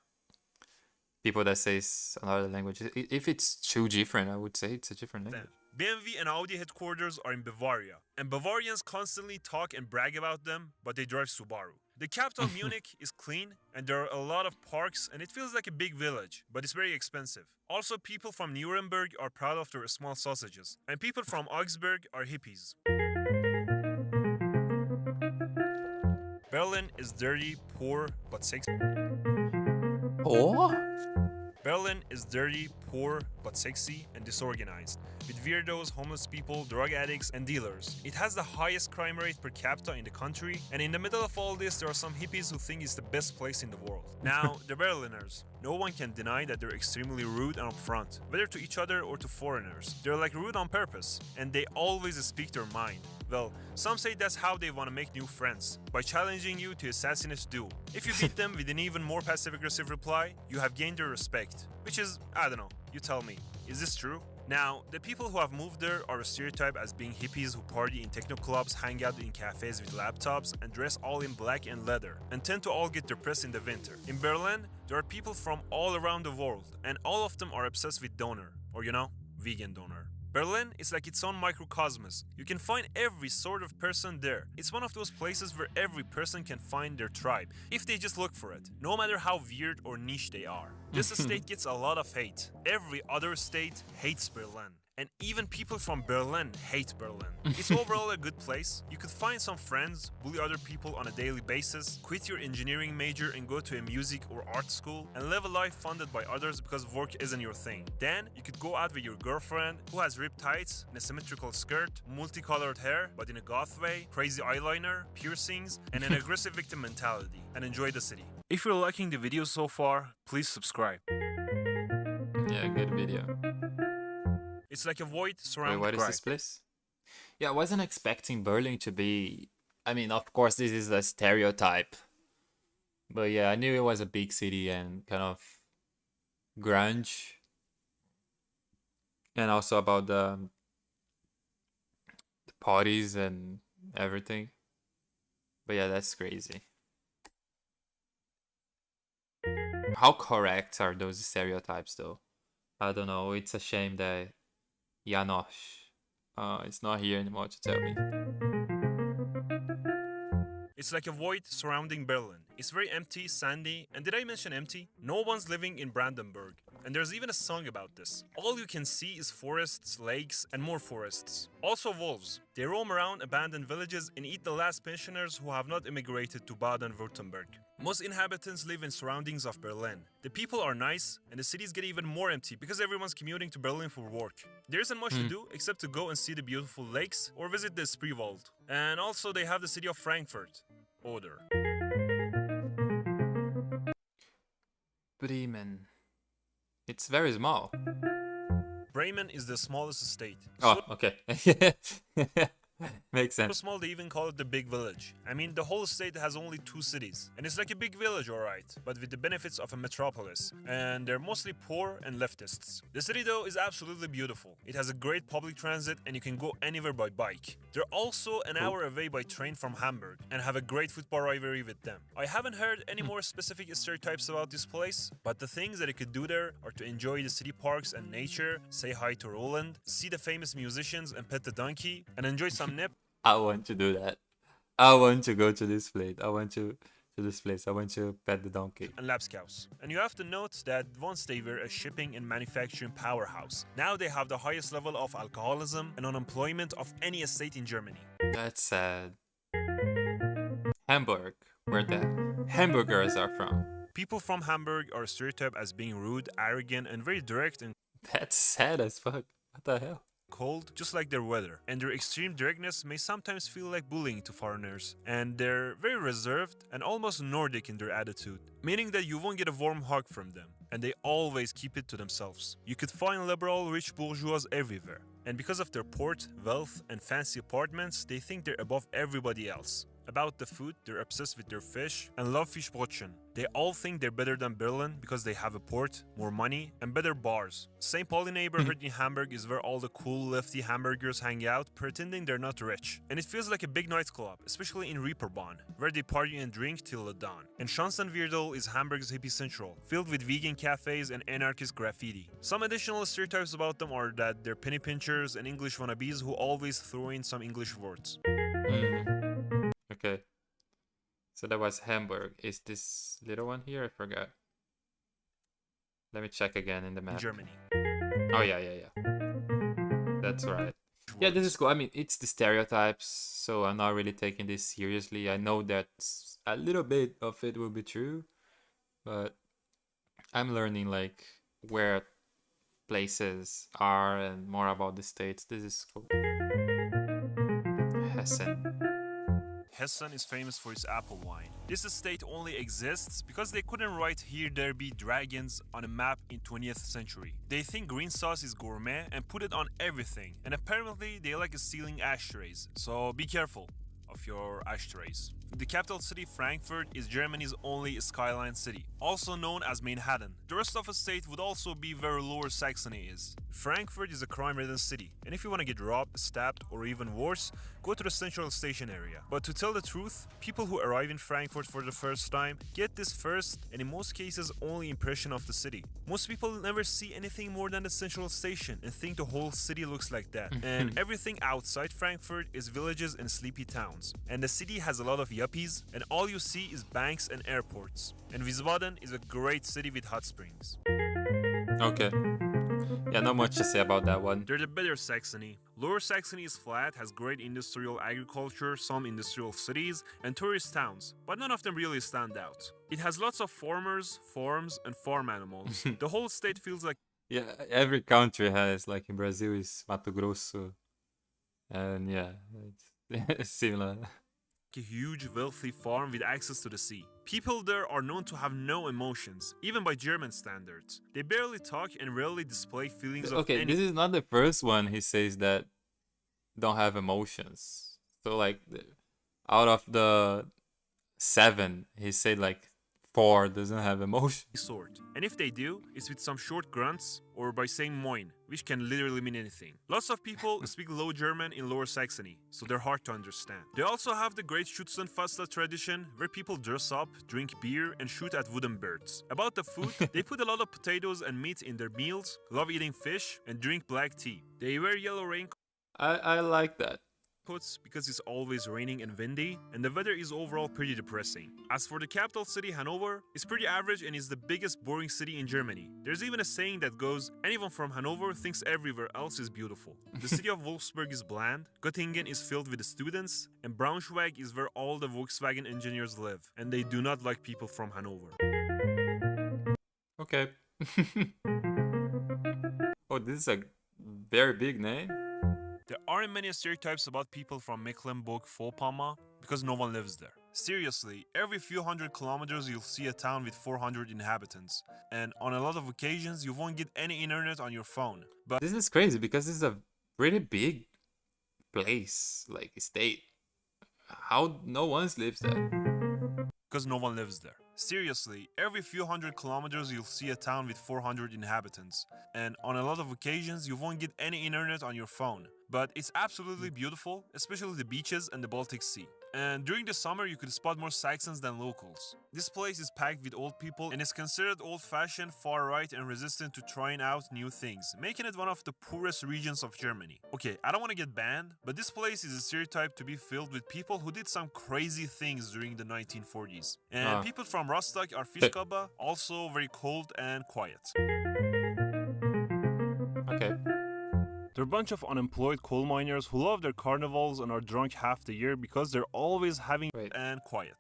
people that say another language. If it's too different, I would say it's a different language. BMW and Audi headquarters are in Bavaria, and Bavarians constantly talk and brag about them, but they drive Subaru. The capital, Munich, is clean, and there are a lot of parks, and it feels like a big village, but it's very expensive. Also, people from Nuremberg are proud of their small sausages, and people from Augsburg are hippies. Berlin is dirty, poor, but sexy. Oh? Berlin is dirty, poor, but sexy and disorganized, with weirdos, homeless people, drug addicts, and dealers. It has the highest crime rate per capita in the country, and in the middle of all this, there are some hippies who think it's the best place in the world. Now, the Berliners. No one can deny that they're extremely rude and upfront, whether to each other or to foreigners. They're like rude on purpose, and they always speak their mind. Well, some say that's how they want to make new friends, by challenging you to assassinate duel. If you beat them with an even more passive-aggressive reply, you have gained their respect. Which is, I don't know, you tell me, is this true? Now, the people who have moved there are stereotyped as being hippies who party in techno clubs, hang out in cafes with laptops, and dress all in black and leather, and tend to all get depressed in the winter. In Berlin, there are people from all around the world, and all of them are obsessed with donor, or vegan donor. Berlin is like its own microcosmos. You can find every sort of person there. It's one of those places where every person can find their tribe, if they just look for it, no matter how weird or niche they are. This state gets a lot of hate. Every other state hates Berlin. And even people from Berlin hate Berlin. It's overall a good place. You could find some friends, bully other people on a daily basis, quit your engineering major and go to a music or art school, and live a life funded by others because work isn't your thing. Then you could go out with your girlfriend, who has ripped tights, an asymmetrical skirt, multicolored hair, but in a goth way, crazy eyeliner, piercings, and an aggressive victim mentality, and enjoy the city. If you're liking the video so far, please subscribe. Yeah, good video. It's like a void surrounding Wait, what is this place? Yeah, I wasn't expecting Berlin to be... I mean, of course, this is a stereotype. But yeah, I knew it was a big city and kind of grunge. And also about the parties and everything. But yeah, that's crazy. How correct are those stereotypes, though? I don't know. It's a shame that Janosch is not here anymore to tell me. It's like a void surrounding Berlin. It's very empty, sandy, and did I mention empty? No one's living in Brandenburg. And there's even a song about this. All you can see is forests, lakes, and more forests. Also wolves. They roam around abandoned villages and eat the last pensioners who have not immigrated to Baden-Württemberg. Most inhabitants live in surroundings of Berlin. The people are nice, and the cities get even more empty because everyone's commuting to Berlin for work. There isn't much to do except to go and see the beautiful lakes or visit the Spreewald. And also they have the city of Frankfurt. Oder. Bremen. It's very small. Bremen is the smallest state. Oh, okay. Makes sense. So small they even call it the big village. I mean, the whole state has only 2 cities. And it's like a big village, alright, but with the benefits of a metropolis. And they're mostly poor and leftists. The city, though, is absolutely beautiful. It has a great public transit and you can go anywhere by bike. They're also an hour away by train from Hamburg and have a great football rivalry with them. I haven't heard any more specific stereotypes about this place, but the things that you could do there are to enjoy the city parks and nature, say hi to Roland, see the famous musicians and pet the donkey, and enjoy some nip. I want to do that. I want to go to this place. I want to pet the donkey. And Lapskaus. And you have to note that once they were a shipping and manufacturing powerhouse. Now they have the highest level of alcoholism and unemployment of any estate in Germany. That's sad. Hamburg, where the hamburgers are from. People from Hamburg are stereotyped as being rude, arrogant, and very direct and That's sad as fuck. What the hell? cold, just like their weather. And their extreme directness may sometimes feel like bullying to foreigners. And they're very reserved and almost Nordic in their attitude, meaning that you won't get a warm hug from them. And they always keep it to themselves. You could find liberal, rich bourgeois everywhere. And because of their port, wealth, and fancy apartments, they think they're above everybody else. About the food, they're obsessed with their fish and love Fischbrötchen. They all think they're better than Berlin because they have a port, more money, and better bars. St. Pauli neighborhood in Hamburg is where all the cool, lefty Hamburgers hang out, pretending they're not rich. And it feels like a big nightclub, especially in Reeperbahn, where they party and drink till the dawn. And Schanzenviertel is Hamburg's hippie central, filled with vegan cafes and anarchist graffiti. Some additional stereotypes about them are that they're penny pinchers and English wannabes who always throw in some English words. Okay. So that was Hamburg. Is this little one here? I forgot. Let me check again in the map. Germany. Oh, yeah. That's right. Yeah, this is cool. I mean, it's the stereotypes, so I'm not really taking this seriously. I know that a little bit of it will be true, but I'm learning like where places are and more about the states. This is cool. Hessen. Hessen is famous for its apple wine. This estate only exists because they couldn't write "Here there be dragons" on a map in 20th century. They think green sauce is gourmet and put it on everything. And apparently they like stealing ashtrays, so be careful of your ashtrays. The capital city, Frankfurt, is Germany's only skyline city, also known as Manhattan. The rest of the state would also be where Lower Saxony is. Frankfurt is a crime-ridden city, and if you want to get robbed, stabbed, or even worse, go to the central station area. But to tell the truth, people who arrive in Frankfurt for the first time get this first, and in most cases, only impression of the city. Most people never see anything more than the central station and think the whole city looks like that. And everything outside Frankfurt is villages and sleepy towns. And the city has a lot of yuppies, and all you see is banks and airports. And Wiesbaden is a great city with hot springs. Okay. Yeah, not much to say about that one. They're the better Saxony. Lower Saxony is flat, has great industrial agriculture, some industrial cities, and tourist towns, but none of them really stand out. It has lots of farmers, farms, and farm animals. The whole state feels like... Yeah, every country has, like in Brazil is Mato Grosso. And yeah, it's similar. a huge, wealthy farm with access to the sea. People there are known to have no emotions, even by German standards. They barely talk and rarely display feelings of Okay, this is not the first one he says that don't have emotions. So like, out of the 7, he said like 4 doesn't have emotion. Sort. And if they do, it's with some short grunts or by saying moin, which can literally mean anything. Lots of people speak Low German in Lower Saxony, so they're hard to understand. They also have the great Schützenfest tradition, where people dress up, drink beer, and shoot at wooden birds. About the food, they put a lot of potatoes and meat in their meals, love eating fish, and drink black tea. They wear yellow raincoats. I like that. Because it's always raining and windy, and the weather is overall pretty depressing. As for the capital city, Hanover, it's pretty average and is the biggest boring city in Germany. There's even a saying that goes, anyone from Hanover thinks everywhere else is beautiful. The city of Wolfsburg is bland, Göttingen is filled with the students, and Braunschweig is where all the Volkswagen engineers live, and they do not like people from Hanover. Okay. Oh, this is a very big name. There aren't many stereotypes about people from Mecklenburg-Vorpommern because no one lives there. Seriously, every few hundred kilometers you'll see a town with 400 inhabitants. And on a lot of occasions you won't get any internet on your phone. But this is crazy because this is a really big place, like state. How no one lives there? Because no one lives there. Seriously, every few hundred kilometers you'll see a town with 400 inhabitants. And on a lot of occasions you won't get any internet on your phone. But it's absolutely beautiful, especially the beaches and the Baltic Sea. And during the summer you could spot more Saxons than locals. This place is packed with old people and is considered old-fashioned, far-right and resistant to trying out new things, making it one of the poorest regions of Germany. Okay, I don't want to get banned, but this place is a stereotype to be filled with people who did some crazy things during the 1940s. And people from Rostock are Fischkörper, also very cold and quiet. Okay. They're a bunch of unemployed coal miners who love their carnivals and are drunk half the year because they're always having and quiet.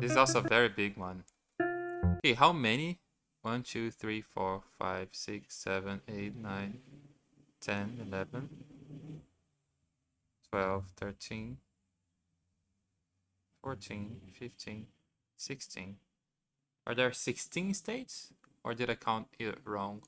This is also a very big one. Okay, how many? 1, 2, 3, 4, 5, 6, 7, 8, 9, 10, 11, 12, 13, 14, 15, 16. Are there 16 states? Or did I count it wrong?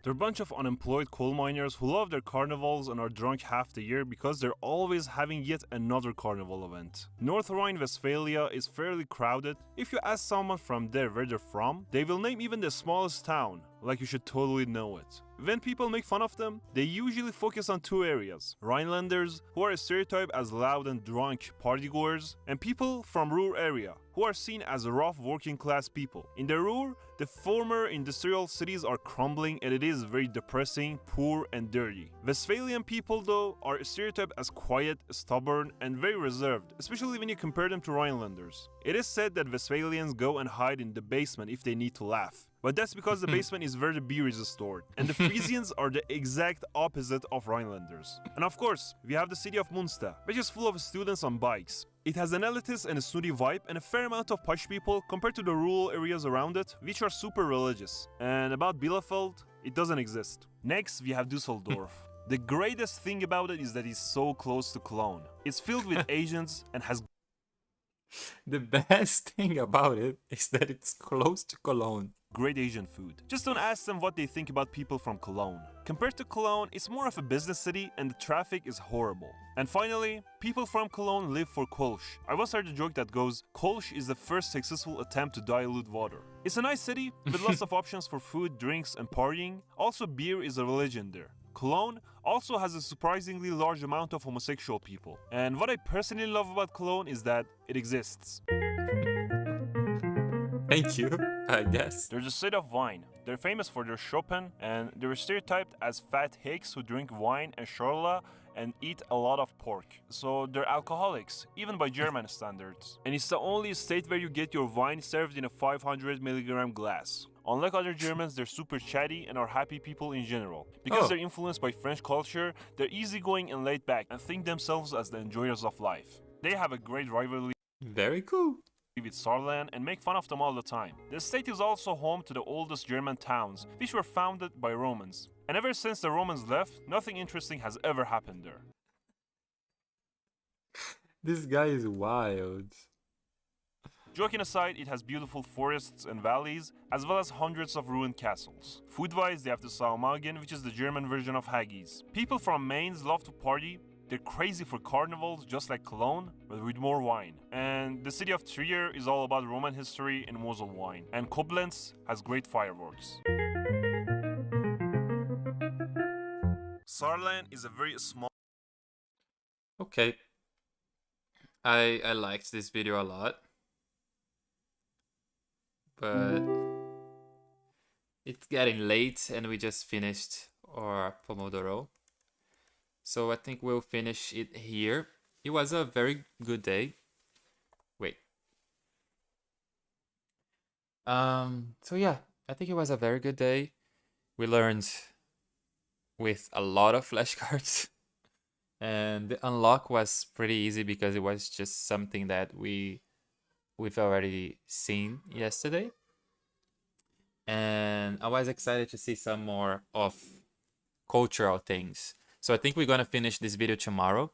They're a bunch of unemployed coal miners who love their carnivals and are drunk half the year because they're always having yet another carnival event. North Rhine-Westphalia is fairly crowded. If you ask someone from there where they're from, they will name even the smallest town, like you should totally know it. When people make fun of them, they usually focus on two areas: Rhinelanders, who are stereotyped as loud and drunk partygoers, and people from Ruhr area, who are seen as rough working class people. In the Ruhr, the former industrial cities are crumbling and it is very depressing, poor and dirty. Westphalian people though are stereotyped as quiet, stubborn and very reserved, especially when you compare them to Rhinelanders. It is said that Westphalians go and hide in the basement if they need to laugh. But that's because the basement is where the beer is stored. And the Frisians are the exact opposite of Rhinelanders. And of course, we have the city of Münster, which is full of students on bikes. It has an elitist and a snooty vibe and a fair amount of posh people compared to the rural areas around it, which are super religious. And about Bielefeld, it doesn't exist. Next, we have Düsseldorf. The greatest thing about it is that it's so close to Cologne. It's filled with Asians and has... The best thing about it is that it's close to Cologne. Great Asian food. Just don't ask them what they think about people from Cologne. Compared to Cologne, it's more of a business city and the traffic is horrible. And finally, people from Cologne live for Kolsch. I once heard a joke that goes, Kolsch is the first successful attempt to dilute water. It's a nice city with lots of options for food, drinks and partying. Also, beer is a religion there. Cologne also has a surprisingly large amount of homosexual people. And what I personally love about Cologne is that it exists. Thank you, I guess. There's a state of wine. They're famous for their Chopin, and they're stereotyped as fat hicks who drink wine and Schorle and eat a lot of pork. So they're alcoholics, even by German standards. And it's the only state where you get your wine served in a 500 milligram glass. Unlike other Germans, they're super chatty and are happy people in general. Because they're influenced by French culture, they're easygoing and laid back and think themselves as the enjoyers of life. They have a great rivalry. Very cool. With Saarland and make fun of them all the time. The state is also home to the oldest German towns, which were founded by Romans. And ever since the Romans left, nothing interesting has ever happened there. This guy is wild. Joking aside, it has beautiful forests and valleys, as well as hundreds of ruined castles. Food-wise, they have the Saumagen, which is the German version of haggis. People from Mainz love to party. They're crazy for carnivals, just like Cologne, but with more wine. And the city of Trier is all about Roman history and Mosel wine. And Koblenz has great fireworks. Saarland is a very small... Okay. I liked this video a lot. But it's getting late and we just finished our Pomodoro. So I think we'll finish it here. It was a very good day. Wait. So yeah, I think it was a very good day. We learned with a lot of flashcards. And the unlock was pretty easy because it was just something that we've already seen yesterday. And I was excited to see some more of cultural things. So I think we're gonna finish this video tomorrow.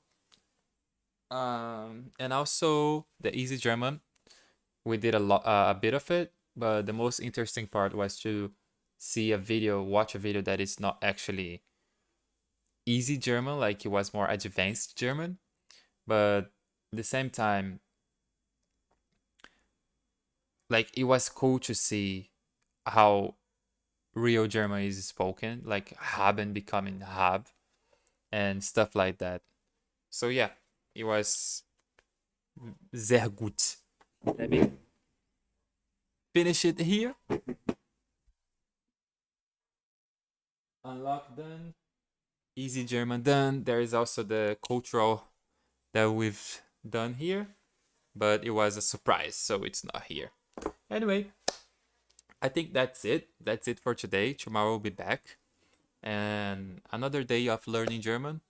And also the easy German, we did a bit of it, but the most interesting part was to see a video, watch a video that is not actually easy German, like it was more advanced German, but at the same time, like it was cool to see how real German is spoken, like haben becoming hab and stuff like that. So yeah, it was sehr gut. Let me finish it here. Unlock done. Easy German done. There is also the cultural that we've done here, but it was a surprise, so it's not here. Anyway, I think that's it. That's it for today. Tomorrow we'll be back. and another day of learning German.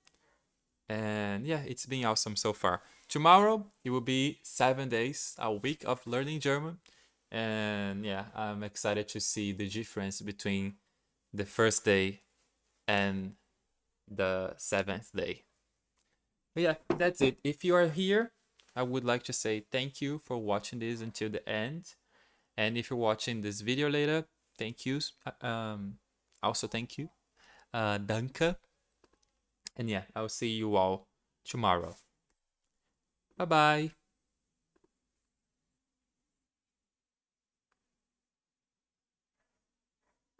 And yeah, it's been awesome so far. Tomorrow it will be 7 days, a week of learning German. And yeah, I'm excited to see the difference between the first day and the 7th day. But yeah, that's it. If you are here, I would like to say thank you for watching this until the end. And if you're watching this video later, thank you. Also thank you. Danke. And yeah, I'll see you all tomorrow. Bye bye.